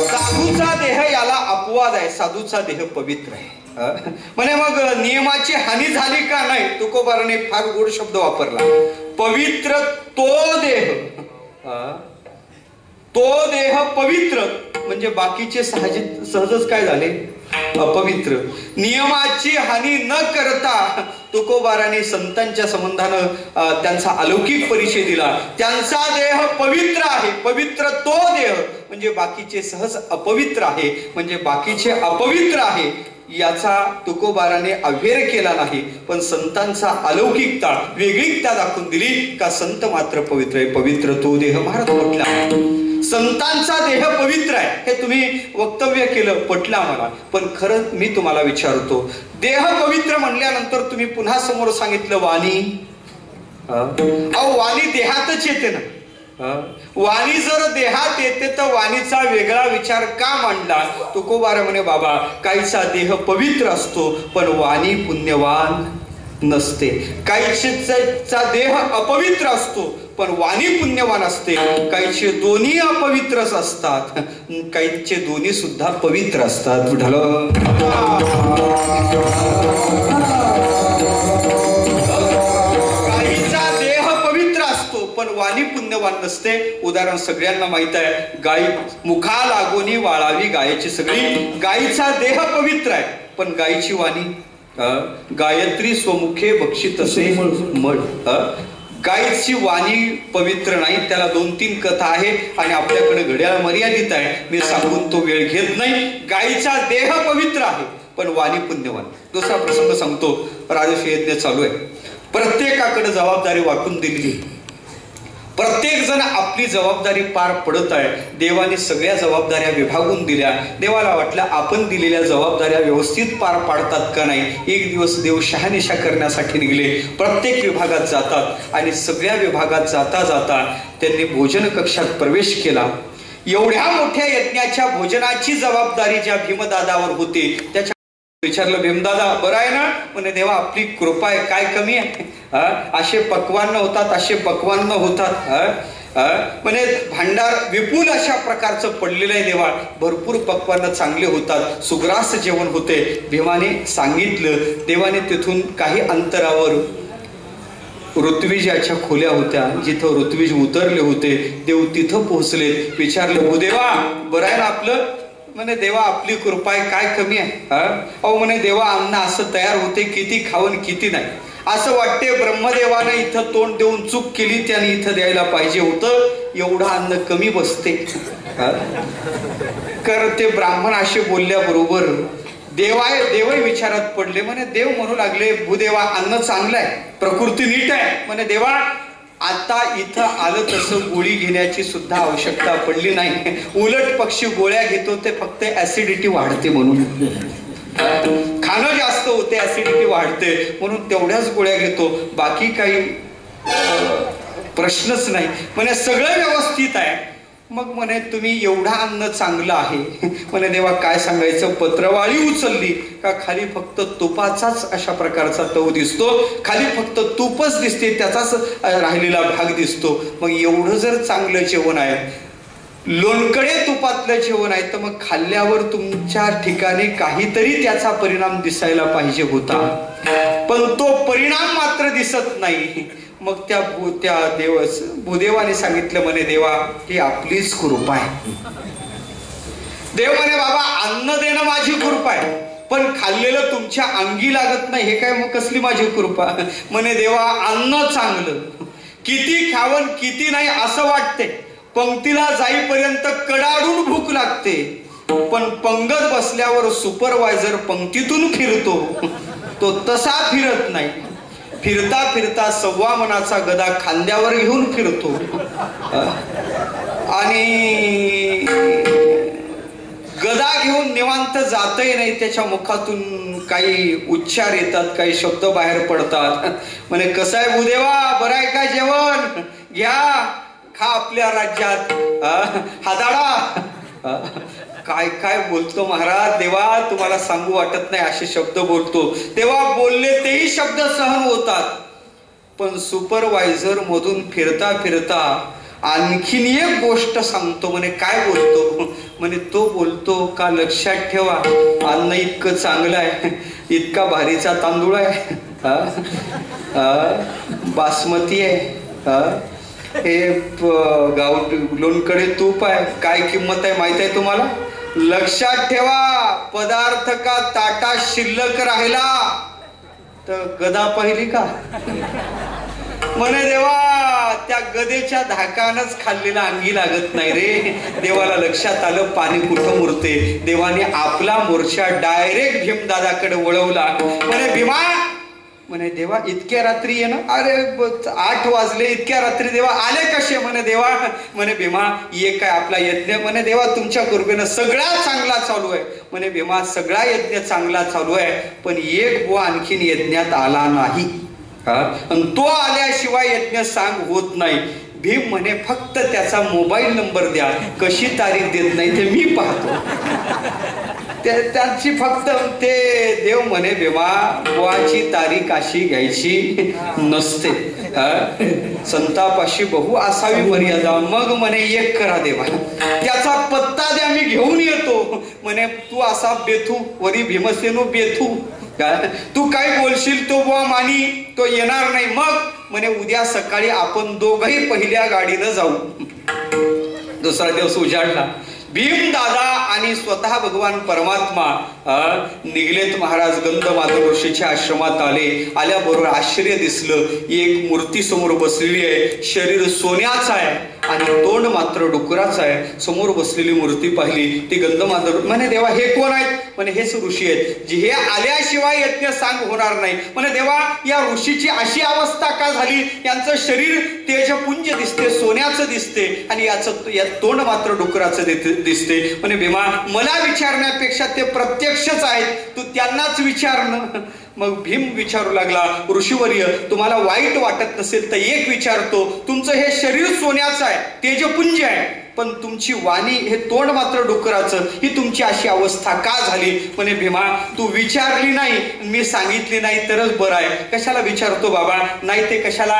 साधूचा देह याला अपवाद आहे, साधूचा देह पवित्र आहे. म्हणे मग नियमाची हानी झाली का? नाही. तुकोबाराने फार गोड शब्द वापरला, पवित्र तो देह. तो देह पवित्र म्हणजे बाकीचे सहजच काय झाले? अपवित्र. नियमाची हानी न करता तुकोबाराने संतांच्या संबंधानं त्यांचा अलौकिक परिचय दिला. त्यांचा देह पवित्र आहे, पवित्र तो देह म्हणजे बाकीचे सहज अपवित्र आहे, म्हणजे बाकीचे अपवित्र आहे याचा तुकोबाराने अव्हेर केला नाही. पण संतांचा अलौकिकता वेगळीकता दाखवून दिली का संत मात्र पवित्र आहे. पवित्र तो देह महाराज म्हटला. संतांचा देह पवित्र आहे हे तुम्ही वक्तव्य केलं, पटलं आम्हाला. पण खरं मी तुम्हाला विचारतो, देह पवित्र म्हणल्यानंतर तुम्ही पुन्हा समोर सांगितलं वाणी. अहो वाणी देहातच येते ना. वाणी जर देहात येते तर वाणीचा वेगळा विचार का मांडला? तुकोबारा म्हणे, बाबा काहीचा देह पवित्र असतो पण वाणी पुण्यवान नसते. काहीचा देह अपवित्र असतो पण वाणी पुण्यवान असते. काहीचे दोन्ही अपवित्रच असतात, काहीचे दोन्ही सुद्धा पवित्र असतात. काहीचा देह पवित्र असतो पण वाणी पुण्यवान नसते. उदाहरण सगळ्यांना माहित आहे, गाय मुखा लागोनी वाळावी गायची सगळी. गायीचा देह पवित्र आहे पण गायीची वाणी गायत्री स्वमुखे बक्षित असे मळ. गायीची वाणी पवित्र नाही. त्याला 2-3 कथा आहे आणि आपल्याकडे घड्याळ मर्यादित आहे, मी सांगून तो वेळ घेत नाही. गायीचा देह पवित्र आहे पण वाणी पुण्यवान. दुसरा प्रसंग सांगतो. राजर्षी यज्ञ चालू आहे, प्रत्येकाकडे जबाबदारी वाटून दिली. प्रत्येक जण आपली जबाबदारी पार पडत आहे. देवाने सगळ्या जबाबदाऱ्या विभागून दिल्या. देवाला वाटलं आपण दिलेल्या जबाबदाऱ्या व्यवस्थित पार पाडतात का नाही. एक दिवस देव शहानिशा करण्यासाठी निघले. प्रत्येक विभागात जातात आणि सगळ्या विभागात जाता जाता त्यांनी भोजन कक्षात प्रवेश केला. एवढ्या मोठ्या यज्ञाच्या भोजनाची जबाबदारी ज्या भीमदादावर होती त्याच्या विचारलं, भीमदादा बरं आहे ना. म्हणे देवा आपली कृपा आहे, काय कमी आहे. असे पक्वान्न होतात, असे पक्वान्न होतात. म्हणे भांडार विपुल अशा प्रकारचं पडलेलं आहे देवा. भरपूर पक्वान्न चांगले होतात, सुग्रास जेवण होते. भीमाने सांगितलं. देवाने तिथून काही अंतरावर ऋत्विजाच्या खोल्या होत्या, जिथं ऋत्विज उतरले होते. देव तिथं पोहोचले. विचारलं, भूदेवा बरं आहे ना आपलं. म्हणे देवा आपली कृपा आहे, काय कमी आहे. अहो म्हणे देवा अन्न असं तयार होते, किती खावं किती नाही. असं वाटते ब्रह्मदेवानं इथं तोंड देऊन चूक केली, त्याने इथं द्यायला पाहिजे होतं. एवढं अन्न कमी बसते. कर ते ब्राह्मण असे बोलल्याबरोबर देवही विचारात पडले. म्हणे देव म्हणू लागले, भूदेवा अन्न चांगलं आहे, प्रकृती नीट आहे. म्हणे देवा आता इथं आलं तसं गोळी घेण्याची सुद्धा आवश्यकता पडली नाही. उलट पक्षी गोळ्या घेतो ते फक्त ऍसिडिटी वाढते म्हणून. खाणं जास्त होते, ऍसिडिटी वाढते म्हणून तेवढ्याच गोळ्या घेतो, बाकी काही प्रश्नच नाही. म्हणे सगळं व्यवस्थित आहे. मग म्हणे तुम्ही एवढा अन्न चांगलं आहे. म्हणे देवा काय सांगायचं. पत्रवाळी उचलली का खाली फक्त तुपाचाच अशा प्रकारचा तव दिसतो, खाली फक्त तूपच दिसते, त्याचाच राहिलेला भाग दिसतो. मग एवढं जर चांगलं जेवण आहे, लोणकडे तुपातलं जेवण आहे, तर मग खाल्ल्यावर तुमच्या ठिकाणी काहीतरी त्याचा परिणाम दिसायला पाहिजे होता, पण तो परिणाम मात्र दिसत नाही. मग त्या भूदेवाने सांगितलं, म्हणे देवा ही आपलीच कृपा आहे. देव म्हणे बाबा अन्न देणं माझी कृपा आहे, पण खाल्लेलं तुमच्या अंगी लागत नाही, हे काय मग कसली माझी कृपा. म्हणे देवा अन्न चांगलं, किती खावं किती नाही असं वाटते. पंक्तीला जाईपर्यंत कडाडून भूक लागते, पण पंगत बसल्यावर सुपरवायझर पंक्तीतून फिरतो, तो तसा फिरत नाही. फिरता फिरता सव्वा मनाचा गदा खांद्यावर घेऊन फिरतो आणि गदा घेऊन निवांत जातही नाही. त्याच्या मुखातून काही उच्चार येतात, काही शब्द बाहेर पडतात. म्हणे कसं आहे भूदेवा बरं आहे का जेवण घ्या, खा आपल्या राज्यात हादाडा. काय काय बोलतो महाराज. देवा तुम्हाला सांगू वाटत नाही असे शब्द बोलतो. तेव्हा बोलले तेही शब्द सहन होतात, पण सुपरवायझर मधून फिरता फिरता आणखीन एक गोष्ट सांगतो. म्हणे काय बोलतो. म्हणे तो बोलतो का लक्षात ठेवा अन्न इतकं चांगलं आहे, इतका भारीचा तांदूळ आहे, बासमती आहे, हे गाव लोणकडे तूप आहे, काय किंमत आहे माहित आहे तुम्हाला. लक्षात ठेवा पदार्थ का ताटा शिल्लक राहिला तर गदा पाहिली का. म्हणे देवा त्या गदेच्या धाकानच खाल्लेला अंगी लागत नाही रे. देवाला लक्षात आलं पाणी कुठं मुरते. देवाने आपला मोर्चा डायरेक्ट भीमदादाकडे वळवला. म्हणे भीमा, म्हणे देवा इतक्या रात्री ये ना. अरे 8 वाजले, इतक्या रात्री देवा आले कसे. म्हणे देवा, म्हणे भीमा ये काय आपला यज्ञ. म्हणे देवा तुमच्या कृपेनं सगळा चांगला चालू आहे. म्हणे भीमा सगळा यज्ञ चांगला चालू आहे, पण एक बुवा आणखीन यज्ञात आला नाही, आणि तो आल्याशिवाय यज्ञ सांग होत नाही. भीम म्हणे फक्त त्याचा मोबाईल नंबर द्या, कशी तारीख देत नाही ते मी पाहतो. त्यांची फक्त ते देव म्हणे भीमा बुवाची तारीख अशी घ्यायची नसते, संतापाशी बहु असावी मर्यादा. मग म्हणे एक करा देवा, त्याचा पत्ता द्या मी घेऊन येतो. म्हणे तू असा बेथू वरी भीमसेनो बेथू, तू काय बोलशील तो बुवा मानी, तो येणार नाही. मग म्हणे उद्या सकाळी आपण दोघही पहिल्या गाडीनं जाऊ. दुसरा दिवस उजाडला. भीम दादा आणि स्वतः भगवान परमात्मा निघलेत. महाराज गंधमाधव ऋषीच्या आश्रमात आले. आल्याबरोबर आश्चर्य दिसलं. एक मूर्ती समोर बसलेली आहे, शरीर सोन्याचं आहे आणि तोंड मात्र डुकराचं आहे. समोर बसलेली मूर्ती पाहिली, ती गंधमादन म्हणे देवा हे कोण आहेत? म्हणे हेच ऋषी आहेत, जे हे आल्याशिवाय यज्ञ सांग होणार नाही. म्हणे देवा या ऋषीची अशी अवस्था का झाली? यांचं शरीर तेजपुंज दिसते, सोन्याचं दिसते, आणि या तोंड मात्र डुकराचं दिसते. म्हणे भीमा मला विचारण्यापेक्षा ते प्रत्यक्षच आहेत, तू त्यांनाच विचारणं. मग भीम विचारू लागला, ऋषीवर्य तुम्हाला वाईट वाटत नसेल तर एक विचारतो, तुमचं हे शरीर सोन्याचं आहे, तेजपुंज आहे, पण तुमची वाणी हे तोंड मात्र डुकराचं, ही तुमची अशी अवस्था का झाली? म्हणे भीमा तू विचारली नाही, मी सांगितली नाही तरच बरं आहे. कशाला विचारतो बाबा? नाही ते कशाला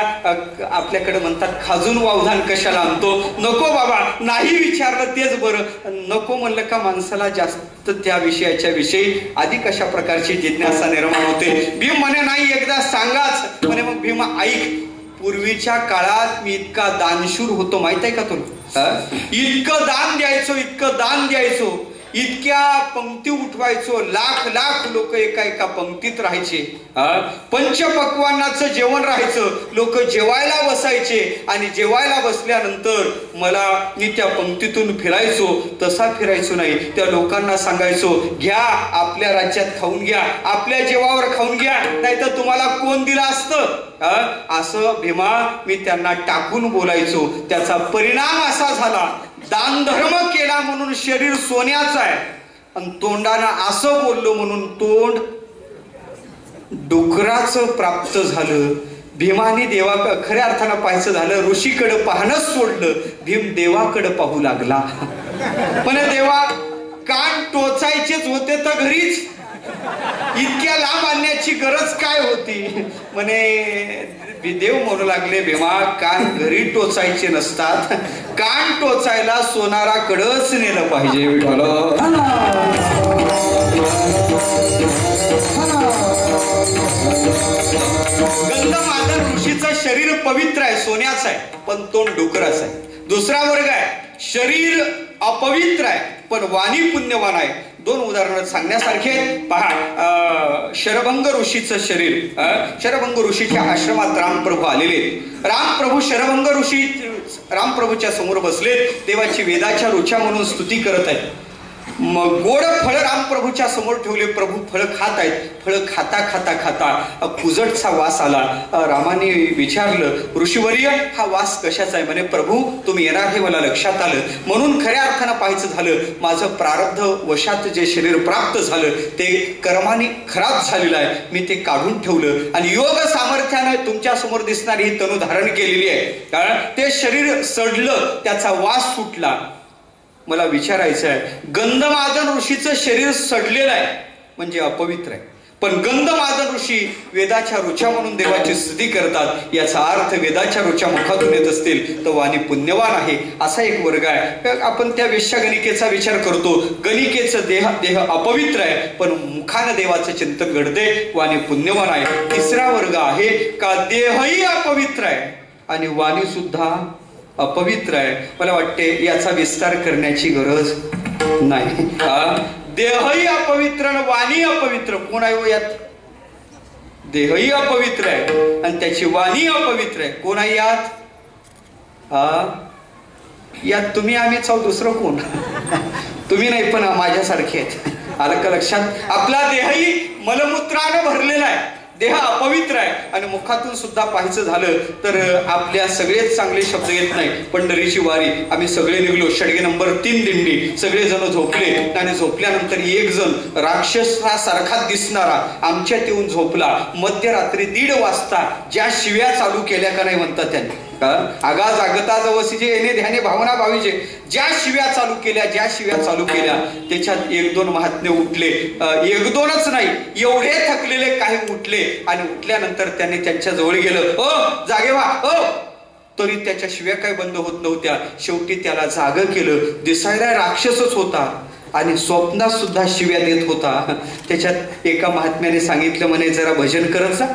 आपल्याकडे म्हणतात खाजून वावधान कशाला आणतो? नको बाबा, नाही विचारलं तेच बरं. नको म्हणलं का माणसाला जास्त त्या विषयाच्या विषयी अधिक अशा प्रकारची जिज्ञासा निर्माण होते. भीम म्हणे नाही एकदा सांगाच. म्हणे मग भीमा ऐक, पूर्वीच्या काळात मी इतका दानशूर होतो माहित आहे का तुला? इतकं दान द्यायचो, इतकं दान द्यायचो, इतक्या पंक्ती उठवायचो, लाख लाख लोक एका पंक्तीत राहायचे. पंचपक्वान्नाचं जेवण राहायचं, लोक जेवायला बसायचे, आणि जेवायला बसल्यानंतर मी त्या पंक्तीतून फिरायचो. तसा फिरायचो नाही, त्या लोकांना सांगायचो घ्या आपल्या राज्यात खाऊन घ्या, आपल्या जेवावर खाऊन घ्या, नाहीतर तुम्हाला कोण दिलं असतं? असं भीमा मी त्यांना टाकून बोलायचो. त्याचा परिणाम असा झाला, दान धर्म केला म्हणून शरीर सोन्याचं आहे, आणि तोंडानं असं बोललो म्हणून तोंड डुकराचं प्राप्त झालं. भीमाने देवा खऱ्या अर्थानं पाहायचं झालं, ऋषीकडे पाहणंच सोडलं, भीम देवाकडे पाहू लागला. पण देवा कान टोचायचेच होते तर घरीच इतक्या लांब आणण्याची गरज काय होती? म्हणे देव म्हणू लागले भीमा कान घरी टोचायचे नसतात, कान टोचायला सोनाराकडंच नेलं पाहिजे. गंधमादन ऋषीचं शरीर पवित्र आहे, सोन्याचं आहे, पण तोंड डुकराचं आहे. दुसरा वर्ग आहे, शरीर अपवित्र आहे पण वाणी पुण्यवान आहे. दोन उदाहरण सांगण्यासारखे आहेत. पहा, शरभंग ऋषीचं शरीर, शरभंग ऋषीच्या आश्रमात रामप्रभू आलेले. रामप्रभू शरभंग ऋषी रामप्रभूच्या समोर बसले, देवाची वेदाच्या रुचा म्हणून स्तुती करत आहेत. मग गोड फळ रामप्रभूच्या समोर ठेवले, प्रभू फळ खात आहेत. फळ खाता खाता खाता कुजटचा वास आला. रामाने विचारलं, ऋषीवर्य हा वास कशाचा आहे? म्हणे प्रभू तुम्ही येणार हे मला लक्षात आलं, म्हणून खऱ्या अर्थानं पाहायचं झालं माझं प्रारब्ध वशात जे शरीर प्राप्त झालं ते कर्माने खराब झालेलं आहे, मी ते काढून ठेवलं आणि योग सामर्थ्यानं तुमच्या समोर दिसणारी ही तनु धारण केलेली आहे. कारण ते शरीर सडलं, त्याचा वास सुटला. मला विचारायचं आहे, गंधमादन ऋषीचं शरीर सडलेलं आहे म्हणजे अपवित्र आहे, पण गंधमादन ऋषी वेदाच्या रुचा म्हणून देवाची स्तुती करतात, याचा अर्थ वेदाच्या रुचा मुखातून येत असतील तर वाणी पुण्यवान आहे. असा एक वर्ग आहे. आपण त्या वेश्या गणिकेचा विचार करतो, गणिकेचं देह अपवित्र आहे पण मुखानं देवाचं चिंतन घडते, वाणी पुण्यवान आहे. तिसरा वर्ग आहे का देहही अपवित्र आहे आणि वाणी सुद्धा अपवित्र आहे. मला वाटते याचा विस्तार करण्याची गरज नाही. देहही अपवित्र आणि वाणी अपवित्र. कोण आहे यात? देहही अपवित्र आहे आणि त्याची वाणी अपवित्र आहे. कोण आहे यात? यात तुम्ही आम्ही दुसरं कोण? तुम्ही नाही पण माझ्यासारखे आहेत. आलं का लक्षात? आपला देहही मलमूत्रानं भरलेला आहे, देह अपवित्र आहे. आणि मुखातून सुद्धा पाहायचं झालं तर आपल्या सगळेच चांगले शब्द येत नाही. पंढरीची वारी आम्ही सगळे निघलो, षडगे नंबर 3 दिंडी, सगळेजण झोपले आणि झोपल्यानंतर एक जण राक्षसासारखा दिसणारा आमच्यात येऊन झोपला. मध्यरात्री 1:30 वाजता ज्या शिव्या चालू केल्या का नाही म्हणतात त्यांनी, आगा जागता जवसीचे येणे ध्याने भावना भावीचे, ज्या शिव्या चालू केल्या त्याच्यात 1-2 महात्मे उठले. 1-2च नाही, एवढे थकलेले काही उठले आणि उठल्यानंतर त्यांनी त्यांच्या जवळ गेलं, ओ जागे व्हा, ओ. तरी त्याच्या शिव्या काही बंद होत नव्हत्या. शेवटी त्याला जाग केलं. दिसायला राक्षसच होता आणि स्वप्नात सुद्धा शिव्या देत होता. त्याच्यात एका महात्म्याने सांगितलं, म्हणे जरा भजन करत जा,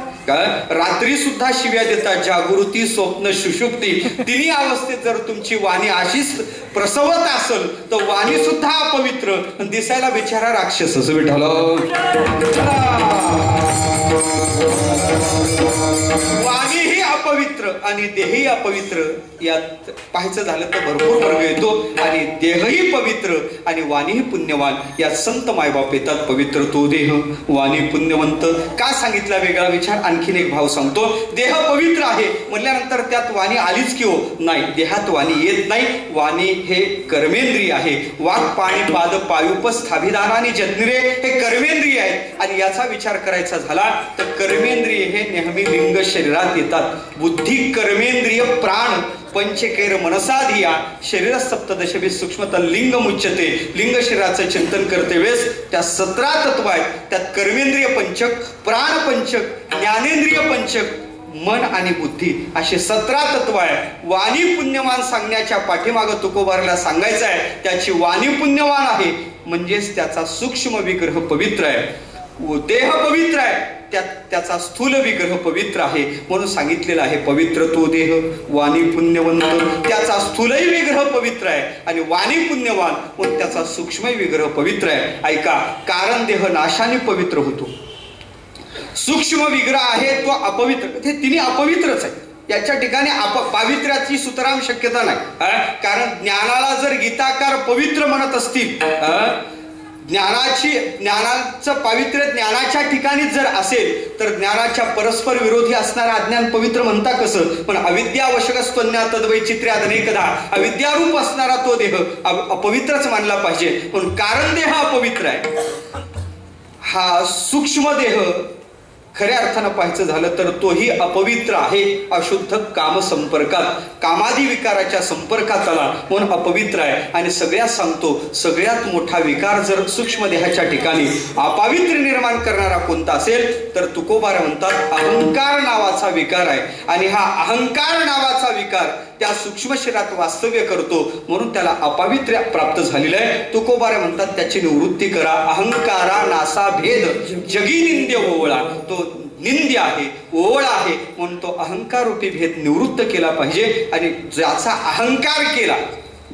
रात्री सुद्धा शिव्या देतात, जागृती स्वप्न सुषुप्ती तिन्ही अवस्थेत जर तुमची वाणी अशीच प्रसवत असेल तर वाणी सुद्धा अपवित्र, दिसायला बिचारा राक्षसच. विठ्ठल वाणी ही अपवित्र पवित्र आणि देहही अपवित्र यात पाहायचं झालं तर भरपूर वर्ग येतो आणि देहही पवित्र आणि वाणीही पुण्यवान यात संत मायबाप येतात. पवित्र तो देह वाणी पुण्यवंत. का सांगितला वेगळा विचार? आणखीन एक भाव सांगतो. देह पवित्र आहे म्हटल्यानंतर त्यात वाणी आलीच की हो? नाही, देहात वाणी येत नाही. वाणी हे कर्मेंद्रिय आहे. वाक पाणी पाद पायुप स्थाभिधान आणि जज्ञरे हे कर्मेंद्रिय आहेत आणि याचा विचार करायचा झाला तर कर्मेंद्रिय हे नेहमी लिंग शरीरात येतात. बुद्धी कर्मेंद्रिय प्राण पंचकेर मनसाधिया शरीर सप्तदशभी सूक्ष्मतल लिंग मुच्यते. लिंग शरीराचं चिंतन करते वेळेस त्या 17 तत्व आहेत. त्यात कर्मेंद्रिय पंचक, प्राण पंचक, ज्ञानेंद्रिय पंचक, मन आणि बुद्धी असे 17 तत्व आहे. वाणी पुण्यवान सांगण्याच्या पाठीमागं तुकोबाराला सांगायचं आहे त्याची वाणी पुण्यवान आहे म्हणजेच त्याचा सूक्ष्म विग्रह पवित्र आहे, देह पवित्र आहे, त्याचा स्थूल विग्रह पवित्र आहे. म्हणून सांगितलेलं आहे पवित्र तो देह वाणी पुण्यवंत. त्याचा स्थूलही विग्रह पवित्र आहे आणि वाणी पुण्यवान म्हणून त्याचा सूक्ष्म विग्रह पवित्र आहे. ऐका, कारण देह नाशाने पवित्र होतो. सूक्ष्म विग्रह आहे तो अपवित्र, ते तिने अपवित्रच आहे. याच्या ठिकाणी पावित्र्याची सुतराम शक्यता नाही. कारण ज्ञानाला जर गीताकार पवित्र म्हणत असतील, ज्ञानाचं पावित्र्य ज्ञानाच्या ठिकाणी जर असेल तर ज्ञानाच्या परस्पर विरोधी असणारा अज्ञान पवित्र म्हणता कसं? पण अविद्यावशक स्तन्या तद्वैचित्र्यात अनेकदा अविद्यारूप असणारा तो देह अपवित्रच मानला पाहिजे. पण कारण देह अपवित्र आहे. हा सूक्ष्म देह खऱ्या अर्थानं पाहायचं झालं तर तोही अपवित्र आहे. अशुद्ध काम संपर्कात, कामादी विकाराच्या संपर्कात आला म्हणून अपवित्र आहे. आणि सगळ्यात सांगतो, सगळ्यात मोठा विकार जर सूक्ष्म देहाच्या ठिकाणी अपावित्र्य निर्माण करणारा कोणता असेल तर तुकोबार म्हणतात अहंकार नावाचा विकार आहे. आणि हा अहंकार नावाचा विकार त्या सूक्ष्म शरीरात वास्तव्य करतो म्हणून त्याला अपावित्र्य प्राप्त झालेलं आहे. तुकोबार म्हणतात त्याची निवृत्ती करा. अहंकारा नासा भेद जगी निंद्य ओवळा. तो निंद्य आहे, ओवळ आहे म्हणून तो अहंकार रूपी भेद निवृत्त केला पाहिजे. आणि ज्याचा अहंकार केला,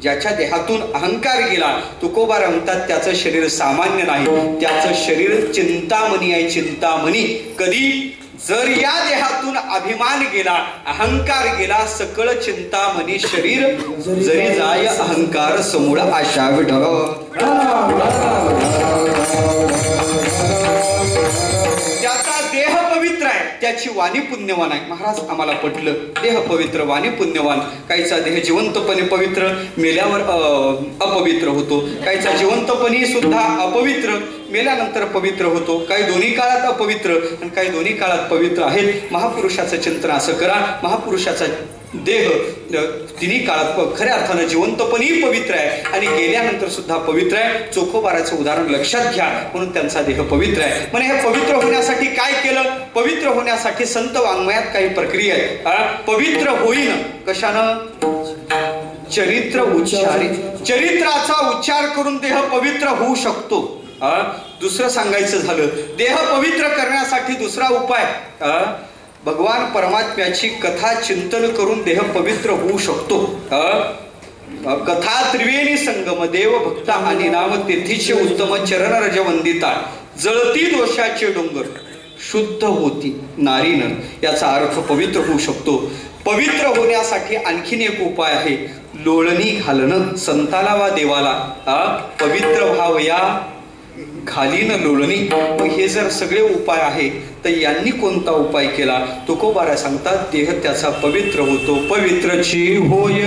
ज्याच्या देहातून अहंकार गेला, तुकोबार म्हणतात त्याचं शरीर सामान्य नाही, त्याचं शरीर चिंतामणी आहे. चिंतामणी कधी? जर या देहातून अभिमान गेला, अहंकार गेला, सकळ चिंतामणी शरीर जरी जाय अहंकार समूळ आशा विठळ. त्याचा देह पवित्र आहे, त्याची वाणी पुण्यवान आहे. महाराज आम्हाला पटलं, देह पवित्र वाणी पुण्यवान. काहीचा देह जिवंतपणे पवित्र, मेल्यावर अपवित्र होतो. काहीचा जिवंतपणे सुद्धा अपवित्र, मेल्यानंतर पवित्र होतो. काही दोन्ही काळात अपवित्र आणि काही दोन्ही काळात पवित्र आहेत. महापुरुषाचं चिंतन असं करा. महापुरुषाचा देह तिन्ही काळात खऱ्या अर्थानं जिवंतपणेही पवित्र आहे आणि गेल्यानंतर सुद्धा पवित्र आहे. चोखोबाराचं उदाहरण लक्षात घ्या म्हणून त्यांचा देह पवित्र आहे. म्हणजे हे पवित्र होण्यासाठी काय केलं? पवित्र होण्यासाठी संत वाङ्मयात काही प्रक्रिया आहे. पवित्र होईन कशानं? चरित्र उच्चारित. चरित्राचा उच्चार करून देह पवित्र होऊ शकतो. दुसरं सांगायचं झालं, देह पवित्र करण्यासाठी दुसरा उपाय, भगवान परमात्म्याची कथा चिंतन करून देह पवित्र होऊ शकतो. कथा त्रिवेणी संगम देव भक्ता आणि नाम तेथीचे उत्तम चरण रज वंदिता जळती दोषाचे डोंगर शुद्ध होती नारी नर. याचा अर्थ पवित्र होऊ शकतो. पवित्र होण्यासाठी आणखीन एक उपाय आहे, लोळणी घालणं. संताला वा देवाला पवित्र भाव या घालीन लोळणी. हे जर सगळे उपाय आहे तर यांनी कोणता उपाय केला? तुकोबारा सांगतात देह त्याचा पवित्र होतो. पवित्रची होय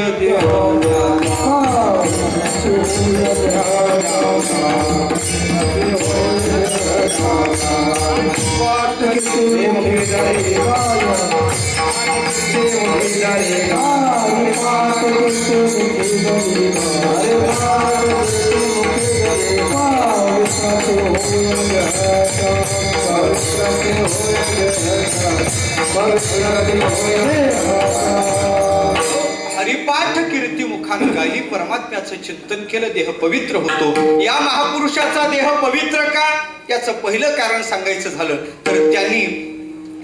हरिपाठ कीर्ती मुखानं गायली. परमात्म्याचं चिंतन केलं, देह पवित्र होतो. या महापुरुषाचा देह पवित्र का? याचं पहिलं कारण सांगायचं झालं तर त्यांनी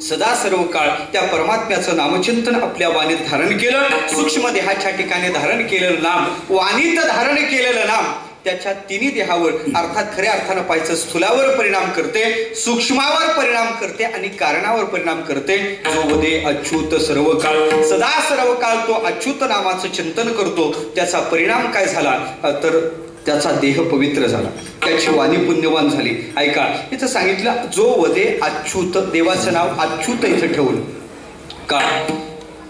सदा सर्व काळ त्या परमात्म्याचं नामचिंतन आपल्या वाणीत धारण केलं. सूक्ष्म देहाच्या ठिकाणी धारण केलेलं नाम, वाणीत धारण केलेलं नाम त्याच्या तिन्ही देहावर अर्थात खऱ्या अर्थानं पाहायचं स्थूलावर परिणाम करते, सूक्ष्मावर परिणाम करते आणि कारणावर परिणाम करते. जो वदे अच्युत सर्व काळ, सदा सर्व काळ तो अच्युत नामाचं चिंतन करतो, त्याचा परिणाम काय झाला तर त्याचा देह पवित्र झाला, त्याची वाणी पुण्यवान झाली. ऐका इथं सांगितलं जो वदे अच्युत, देवाचं नाव अच्युत इथं ठेवलं का?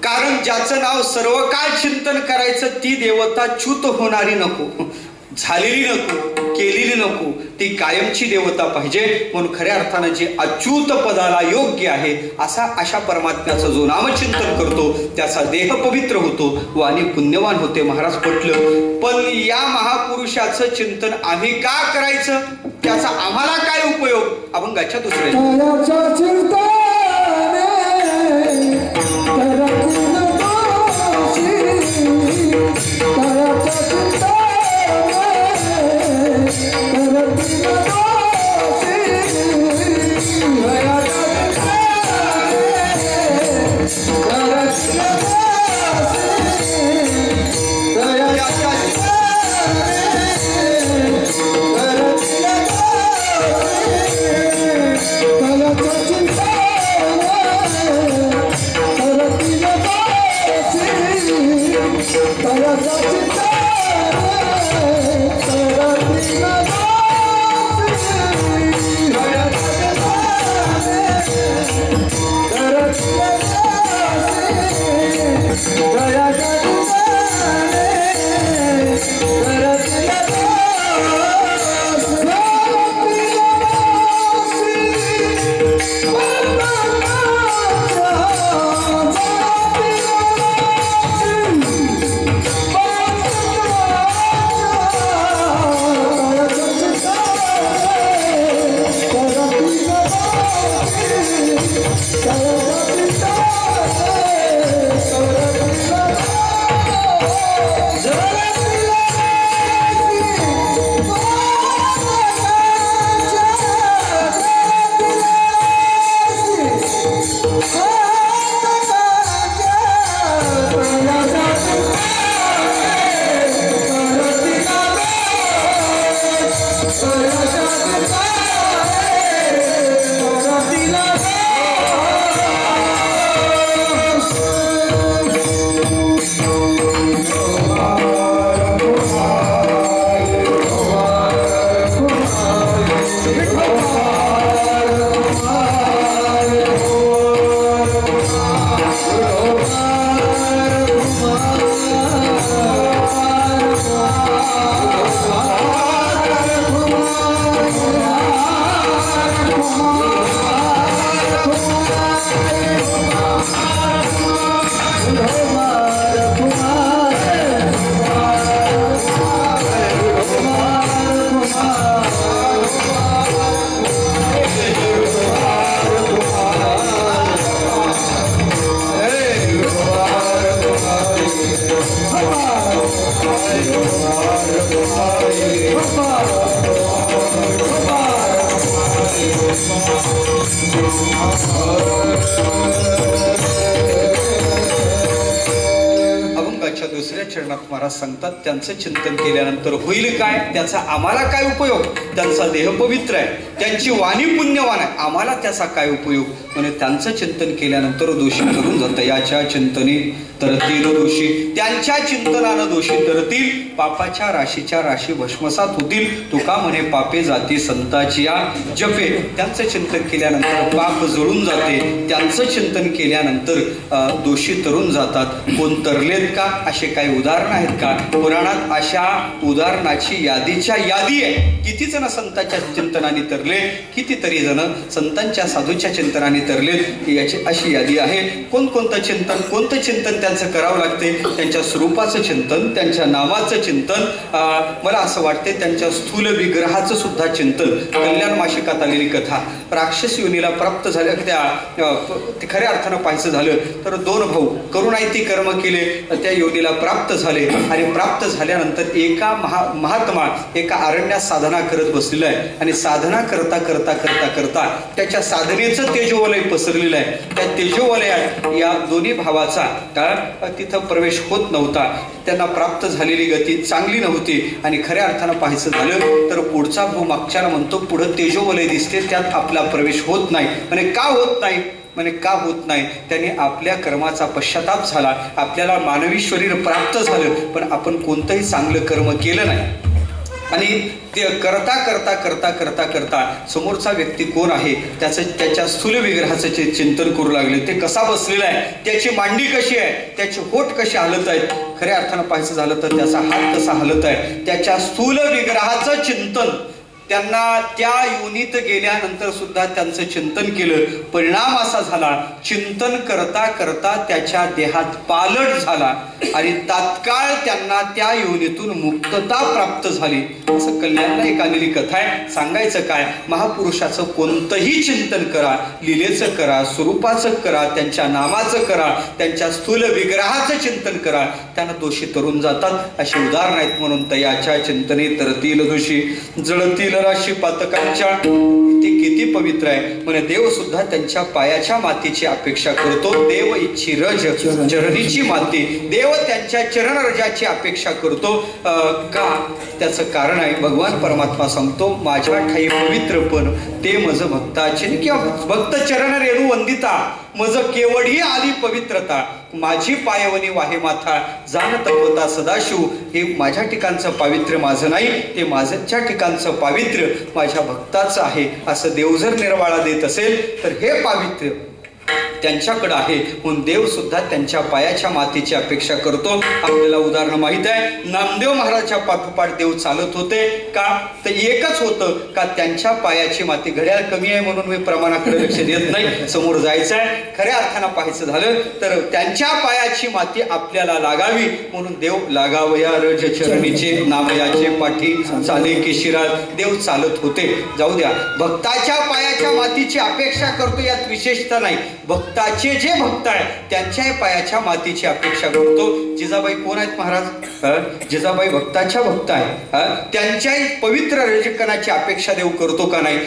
कारण ज्याचं नाव सर्व काळ चिंतन करायचं ती देवता च्युत होणारी नको, झालेली नको, केलेली नको, ती कायमची देवता पाहिजे. म्हणून खऱ्या अर्थानं जे अच्युत पदाला योग्य आहे अशा परमात्म्याचं जो नामचिंतन करतो त्याचा देह पवित्र होतो, वाणी पुण्यवान होते. महाराज पटलं, पण या महापुरुषाचं चिंतन आम्ही का करायचं, त्याचा आम्हाला काय उपयोग? अभंगाच्या दुसऱ्या अभंगाच्या दुसऱ्या चरणात महाराज सांगतात त्यांचं चिंतन केल्यानंतर होईल काय, त्याचा आम्हाला काय उपयोग? त्यांचा देह पवित्र आहे, त्यांची वाणी पुण्यवान आहे, आम्हाला त्याचा काय उपयोग? म्हणजे त्यांचं चिंतन केल्यानंतर दोषी करून जातं. याच्या चिंतने तरतील दोषी, त्यांच्या चिंतनानं दोषी तरतील, पापाच्या राशीच्या राशी भस्मसात होतील. तुका म्हणे पापे जाती संताची या जपे. त्यांचं चिंतन केल्यानंतर पाप जळून जाते, त्यांचं चिंतन केल्यानंतर दोषी तरुण जातात. कोण तरलेत का? असे काही उदाहरण आहेत का पुराणात? अशा उदाहरणाची यादीच्या यादी आहे. किती जण संतांच्या चिंतनाने तरले, कितीतरी जण संतांच्या साधूच्या चिंतनाने तरलेत, याची अशी यादी आहे. कोणकोणतं चिंतन, कोणतं चिंतन त्यांचं करावं लागते? त्यांच्या स्वरूपाचं चिंतन, त्यांच्या नामाचं चिंतन, मला असं वाटते त्यांच्या स्थूल विग्रहाचं सुद्धा चिंतन. कल्याण मासिकात आलेली कथा, राक्षस योनीला प्राप्त झाल्या त्या खऱ्या अर्थानं पाहायचं झालं तर दोन भाऊ करुणाईती कर्म केले, त्या योनीला प्राप्त झाले आणि प्राप्त झाल्यानंतर एका महात्मा एका अरण्यात साधना करत बसलेला आहे आणि साधना करता करता करता करता त्याच्या साधनेचं तेजोवलय पसरलेलं आहे. त्या तेजोवलयात या दोन्ही भावाचा तिथं प्रवेश होत नव्हता. त्यांना प्राप्त झालेली गती चांगली नव्हती आणि खऱ्या अर्थानं पाहायचं झालं तर पुढचा मागच्याला म्हणतो पुढं तेजोवलय दिसते, त्यात आपला प्रवेश होत नाही. म्हणे का होत नाही? म्हणे का होत नाही? त्याने आपल्या कर्माचा पश्चाताप झाला, आपल्याला मानवी शरीर प्राप्त झालं, पण आपण कोणतंही चांगलं कर्म केलं नाही. आणि ते करता करता करता करता करता समोरचा व्यक्ती कोण आहे त्याच्या स्थूल विग्रहाचं चिंतन करू लागले. ते कसा बसलेला आहे, त्याची मांडी कशी आहे, त्याचे होठ कसे हलत आहेत, खऱ्या अर्थानं पाहायचं झालं तर त्याचा हात कसा हलत आहे, त्याच्या स्थूल विग्रहाचं चिंतन त्यांना त्या योनीत गेल्यानंतर सुद्धा त्यांचं चिंतन केलं. परिणाम असा झाला, चिंतन करता करता त्याच्या देहात पालट झाला आणि तात्काळ त्यांना त्या योनीतून मुक्तता प्राप्त झाली. असं कल्याणला एक आलेली कथा आहे. सांगायचं काय, महापुरुषाचं कोणतंही चिंतन करा, लीलेचं करा, स्वरूपाचं करा, त्यांच्या नामाचं करा, त्यांच्या स्थूल विग्रहाचं चिंतन करा, त्यांना दोषी तरुण जातात. अशी उदाहरण आहेत. म्हणून तयाच्या चिंतने तरतील दोषी जळतील राशी पातकांच्या. ते किती पवित्र आहे. म्हणजे देव सुद्धा त्यांच्या पायाच्या मातीची अपेक्षा करतो. देव इच्छी रज चरणीची माती, देव त्यांच्या चरण रजाची अपेक्षा करतो. का? त्याचं कारण आहे, भगवान परमात्मा सांगतो, माझ्या ठाई पवित्रपण ते मज भक्ताचे किंवा भक्त चरण रेणू वंदिता मज केवढी आली पवित्रता. माझी पायवनी वाहे माथा जाण तपवता सदाशिव. हे माझ्या ठिकाणचं पावित्र्य माझं नाही, ते माझ्या ठिकाणचं पावित्र्य माझ्या भक्ताचं आहे. असं देव जर निर्वाळा देत असेल तर हे पावित्र्य त्यांच्याकडे आहे. म्हणून देव सुद्धा त्यांच्या पायाच्या मातीची अपेक्षा करतो. आपल्याला उदाहरण माहित आहे, नामदेव महाराजच्या पाठोपाठ देव चालत होते का? तर एकच होतं का त्यांच्या पायाची माती. घड्याळ कमी आहे म्हणून मी प्रमाणाकडे लक्ष देत नाही, समोर जायचं आहे. खऱ्या अर्थानं पाहायचं झालं तर त्यांच्या पायाची माती आपल्याला लागावी म्हणून देव लागावया रज चरणीचे नामयाचे पाठी चाले केशिरात देव चालत होते. जाऊ द्या, भक्ताच्या पायाच्या मातीची अपेक्षा करतो यात विशेषता नाही. भक्ताचे जे भक्त आहे त्यांच्या पायाच्या मातीची अपेक्षा करतो. जिजाबाई कोण आहेत महाराज? जिजाबाई भक्ताच्या भक्त आहे. त्यांच्याही पवित्र रजकणाची अपेक्षा देव करतो का नाही?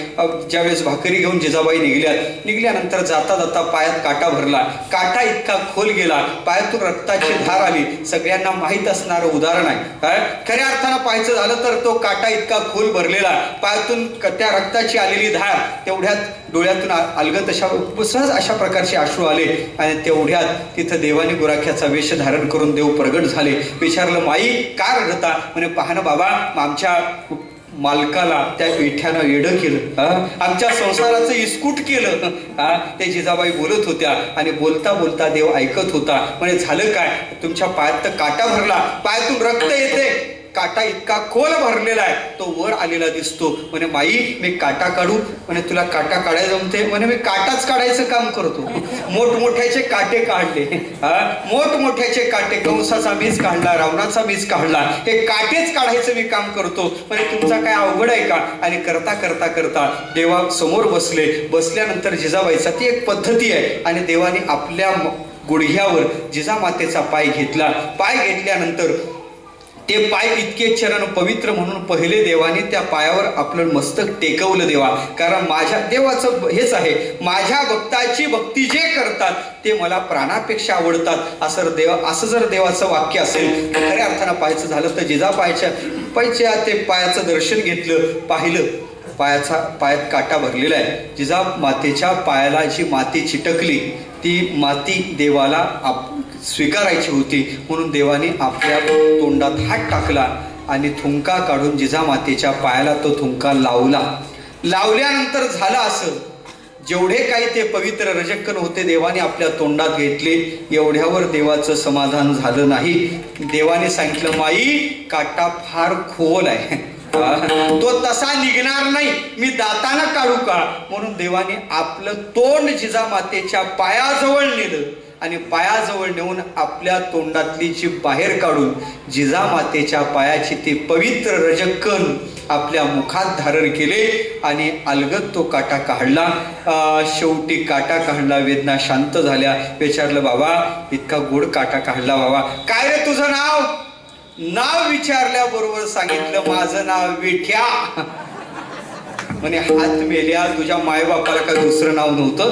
ज्यावेळेस भाकरी घेऊन जिजाबाई निघल्यानंतर जाता जाता पायात काटा भरला, काटा इतका खोल गेला, पायातून रक्ताची धार आली. सगळ्यांना माहीत असणारं उदाहरण आहे. खऱ्या अर्थानं पाहायचं झालं तर तो काटा इतका खोल भरलेला, पायातून त्या रक्ताची आलेली धार, तेवढ्यात डोळ्यातून अलगत सहज अशा प्रकारचे अश्रू आले आणि तेवढ्यात तिथं देवाने गुराख्याचा वेश धारण करून देव प्रगट झाले. विचारलं, माई का रडता? म्हणे, पहा ना बाबा, आमच्या मालकाला त्या विठ्यानं येडं केलं, आमच्या संसाराचं इस्कूट केलं. ते जिजाबाई बोलत होत्या आणि बोलता बोलता देव ऐकत होता. म्हणजे झालं काय, तुमच्या पायात तर काटा भरला, पायातून रक्त येते, काटा इतका खोल भरलेला आहे, तो वर आलेला दिसतो. म्हणे, माई मी काटा काढू? म्हणे, तुला काटा काढायला जमते? म्हणे, मी काटाच काढायचं काम करतो. मोठमोठ्याचे काटे काढले, मोठमोठ्याचे काटे, कंसाचा मीच काढला, रावणाचा मीच काढला, हे काटेच काढायचं मी काम करतो. म्हणजे तुमचा काय अवघड आहे का? आणि करता करता करता देवा समोर बसले. बसल्यानंतर जिजाबाईचा ती एक पद्धती आहे आणि देवाने आपल्या गुडघ्यावर जिजामातेचा पाय घेतला. पाय घेतल्यानंतर ते पाय इतके चरण पवित्र म्हणून पहिले देवाने त्या पायावर आपलं मस्तक टेकवलं. देवा, कारण माझ्या देवाचं हेच आहे, माझ्या भक्ताची भक्ती जे करतात ते मला प्राणापेक्षा आवडतात. असं जर देवाचं वाक्य असेल तर खऱ्या अर्थानं पाहायचं झालं तर जिजाबाईच्या ते पायाचं दर्शन घेतलं, पाहिलं, पायात काटा भरलेला आहे. जिजा मातेच्या पायाला जी माती चिटकली ती माती देवाला स्वीकारायची होती. म्हणून देवाने आपल्या तोंडात हात टाकला आणि थुंका काढून जिजामातेच्या पायाला तो थुंका लावला. लावल्यानंतर झालं असं, जेवढे काही ते पवित्र रजक्कन होते देवाने आपल्या तोंडात घेतले. एवढ्यावर देवाचं समाधान झालं नाही. देवाने सांगितलं, माई काटा फार खोल आहे, तो तसा निघणार नाही, मी दातानं काढू का? म्हणून देवाने आपलं तोंड जिजामातेच्या पायाजवळ नेलं आणि पायाजवळ नेऊन आपल्या तोंडातली जी बाहेर काढून जिजामातेच्या पायाची ते पवित्र रजक्कन आपल्या मुखात धारण केले आणि अलगद तो काटा काढला. शेवटी काटा काढला, वेदना शांत झाल्या. विचारलं, बाबा इतका गोड काटा काढला, बाबा काय रे तुझं नाव? नाव विचारल्याबरोबर सांगितलं, माझं नाव विठ्या. म्हणे हात मेल्या, तुझ्या मायबापाला काय दुसरं नाव नव्हतं?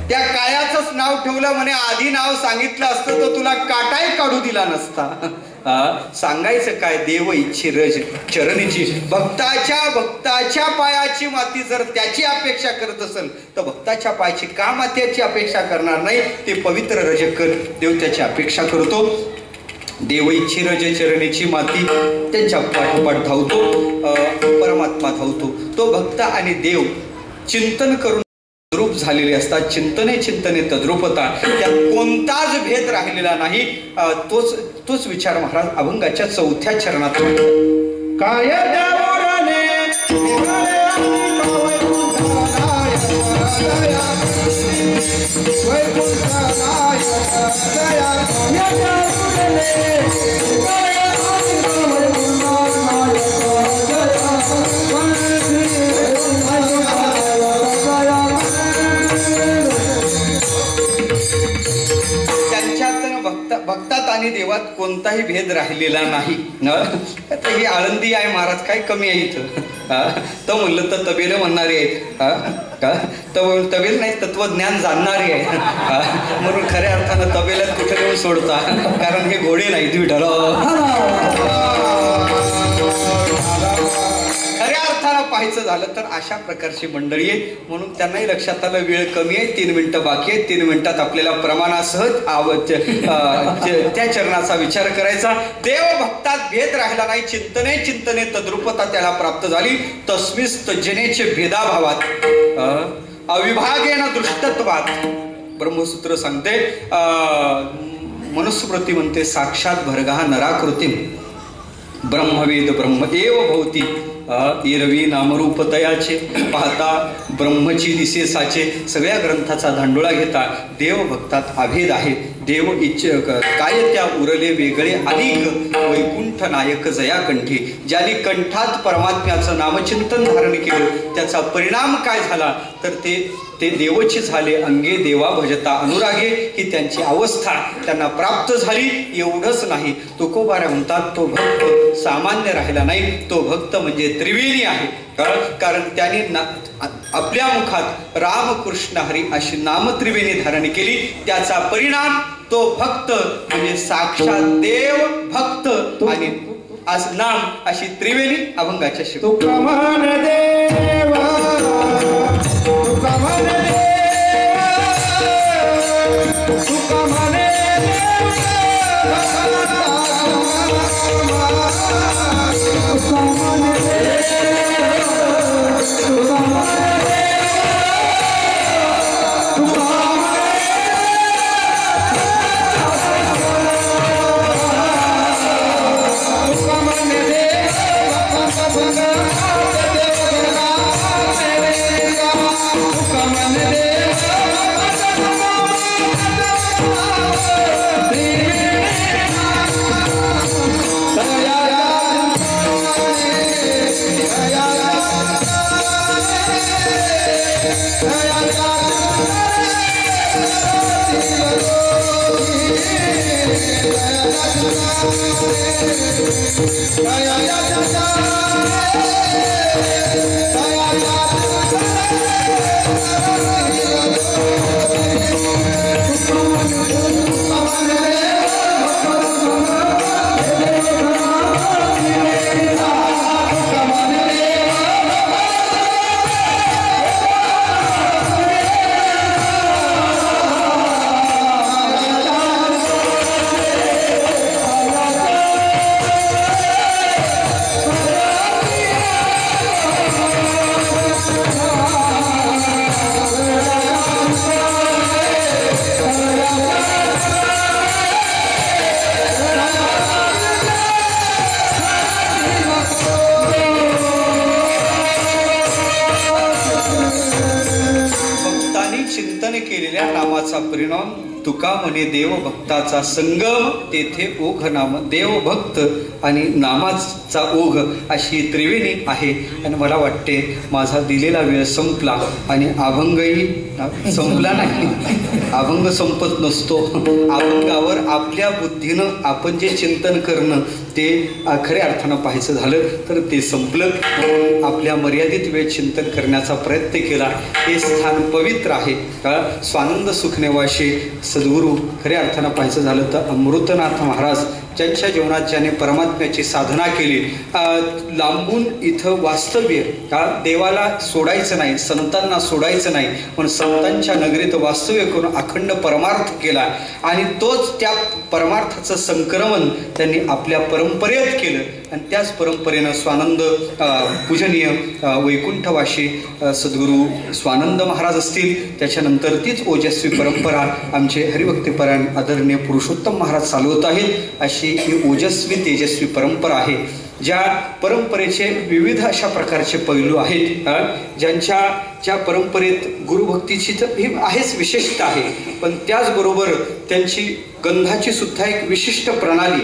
त्या काळ्याचंच नाव ठेवलं म्हणे. आधी नाव सांगितलं असतं तर तुला काटाही काढू दिला नसता. सांगायचं काय? देव इच्छी रज चरणीची. भक्ताच्या पायाची माती जर त्याची अपेक्षा करत असेल तर भक्ताच्या पायाची का मातीची अपेक्षा करणार नाही? ते पवित्र रज कर, देव त्याची अपेक्षा करतो. देव इच्छी रज चरणीची माती, त्यांच्या पाठोपाठ धावतो, परमात्मा धावतो. तो भक्त आणि देव चिंतन करून तद्रूप झालेले असतात. चिंतने तद्रूपता, त्यात कोणताच भेद राहिलेला नाही. तोच विचार महाराज अभंगाच्या 4थ्या चरणात काय भक्तात आणि देवात कोणताही भेद राहिलेला नाही. आता ही आळंदी आहे महाराज, काय कमी आहे इथं? तर म्हणलं तर तबेले म्हणणारे आहेत, तबेल नाही तत्वज्ञान जाणणारे आहेत. म्हणून खऱ्या अर्थानं तबेल्यात कुठे येऊन सोडता, कारण हे घोडे नाहीत विठ्ठल. खऱ्या अर्थानं पाहायचं झालं तर अशा प्रकारची मंडळी आहे. म्हणून त्यांनाही लक्षात आलं वेळ कमी आहे, 3 मिनिटं बाकी आहेत. 3 मिनिटात आपल्याला प्रमाणासह त्या चरणाचा विचार करायचा. देव भक्तात भेद राहिला नाही. चिंतने तद्रूपता त्याला प्राप्त झाली. तस्मिस तज्जनेचे भेदाभावात अविभागेन दृष्टत्वात. ब्रह्मसूत्र सांगते, मनुस्मृती म्हणते, साक्षात भरगा नराकृती ब्रह्मवेद ब्रह्मदेव भवती इरवी नामरूप तयाचे. पाहता ब्रह्मची दिसे साचे. सगळ्या ग्रंथाचा धांडोळा घेता देव भक्तात अभेद आहे. देव काय त्या उरले वेगळे अनेक वैकुंठ नायक जयाकंठी. ज्याने कंठात परमात्म्याचं नामचिंतन धारण केलं त्याचा परिणाम काय झाला तर ते देवची झाले. अंगे देवा भजता अनुरागे ही त्यांची अवस्था त्यांना प्राप्त झाली. एवढंच नाही, तुकोबारा म्हणतात तो भक्त सामान्य राहिला नाही. तो भक्त म्हणजे त्रिवेणी आहे. कारण त्याने आपल्या मुखात राम कृष्ण हरी अशी नाम त्रिवेणी धारण केली. त्याचा परिणाम तो भक्त म्हणजे साक्षात देव भक्त आणि आज नाम अशी त्रिवेणी अभंगाच्या शिव. तुका मान देवा, तुका मान देवा, तुका मान केलेल्या नामाचा परिणाम तुका म्हणे देव भक्ताचा संगम. तेथे ओघ नाम देव भक्त आणि नामाचा चा ओघ अशी त्रिवेणी आहे. आणि मला वाटते माझा दिलेला वेळ संपला आणि अभंगही संपला नाही. अभंग संपत नसतो. अभंगावर आपल्या बुद्धीनं आपण जे चिंतन करणं ते खऱ्या अर्थानं पाहायचं झालं तर ते संपलं. म्हणून आपल्या मर्यादित वेळ चिंतन करण्याचा प्रयत्न केला. हे स्थान पवित्र आहे. स्वानंद सुखनेवाशी सद्गुरू खऱ्या अर्थानं पाहायचं झालं तर अमृतनाथ महाराज ज्यांच्या जीवनात ज्याने परमात्म्याची साधना केली, लांबून इथं वास्तव्य देवाला सोडायचं नाही, संतांना सोडायचं नाही, पण संतांच्या नगरीत वास्तव्य करून अखंड परमार्थ केला. आणि तोच त्या परमार्थाचं संक्रमण त्यांनी आपल्या परंपरेत केलं. आणि त्याच परंपरेनं स्वानंद पूजनीय वैकुंठवाशी सद्गुरू स्वानंद महाराज असतील, त्याच्यानंतर तीच ओजस्वी परंपरा आमचे हरिभक्तीपरायण आदरणीय पुरुषोत्तम महाराज चालवत आहेत. अशी ही ओजस्वी तेजस्वी परंपरा आहे. ज्या परंपरेचे विविध अशा प्रकारचे पैलू आहेत, ज्या परंपरेत गुरुभक्तीची तर ही आहेच विशेषता आहे, पण त्याचबरोबर त्यांची गंधाची सुद्धा एक विशिष्ट प्रणाली,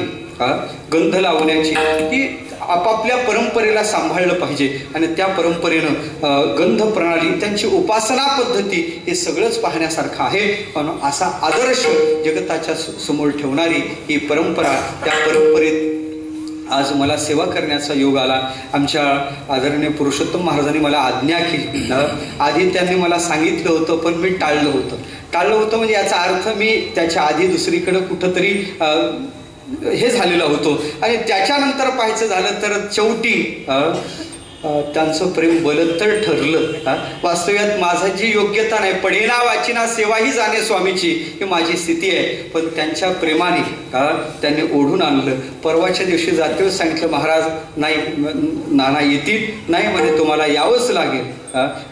गंध लावण्याची, ही आपापल्या परंपरेला सांभाळलं पाहिजे. आणि त्या परंपरेनं गंध प्रणाली, त्यांची उपासना पद्धती हे सगळंच पाहण्यासारखं आहे. पण असा आदर्श जगताच्या समोर ठेवणारी ही परंपरा, त्या परंपरेत आज मला सेवा करण्याचा योग आला. आमच्या आदरणीय पुरुषोत्तम महाराजांनी मला आज्ञा केली. आधी त्यांनी मला सांगितलं होतं, पण मी टाळलं होतं म्हणजे याचा अर्थ मी त्याच्या आधी दुसरीकडे कुठंतरी हे झालेलं होतो. आणि त्याच्यानंतर पाहायचं झालं तर शेवटी त्यांचं प्रेम बलत्तर ठरलं. वास्तव्यात माझा जी योग्यता नाही, पडेना वाचिना सेवा ही जाणे स्वामीची, ही माझी स्थिती आहे. पण त्यांच्या प्रेमाने त्यांनी ओढून आणलं. परवाच्या दिवशी जातीवर सांगितलं, महाराज नाही, नाना येतील नाही म्हणे, तुम्हाला यावंच लागेल.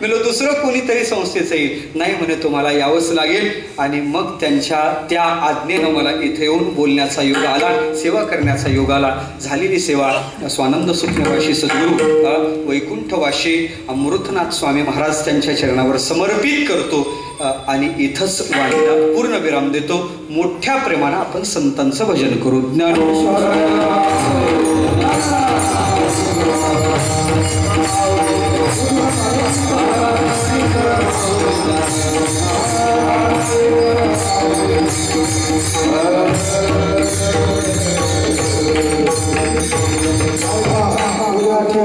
मी दुसरं कोणीतरी संस्थेचं येईल, नाही म्हणे, तुम्हाला यावंच लागेल. आणि मग त्यांच्या त्या आज्ञेनं मला इथे येऊन बोलण्याचा योग आला, सेवा करण्याचा योग आला. झालेली सेवा स्वानंद सुखनेवाशी सद्गुरू वैकुंठवाशी अमृतनाथ स्वामी महाराज त्यांच्या चरणावर समर्पित करतो. आणि इथंच वाणीला पूर्ण विराम देतो. मोठ्या प्रेमानं आपण संतांचं भजन करू.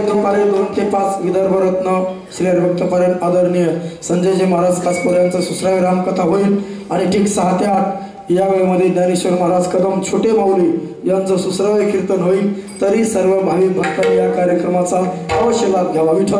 दुपारी 2 ते 5 विदर्भ रत्न श्री हरिभक्तपरायण आदरणीय संजयजी महाराज कासपूर यांचं सुसरावी रामकथा होईल. आणि ठीक 6 ते 8 या वेळेमध्ये ज्ञानेश्वर महाराज कदम छोटे माऊली यांचं सुसरावी कीर्तन होईल. तरी सर्व भाविक भक्तांनी या कार्यक्रमाचा अवश्य लाभ घ्यावा. विठ्ठल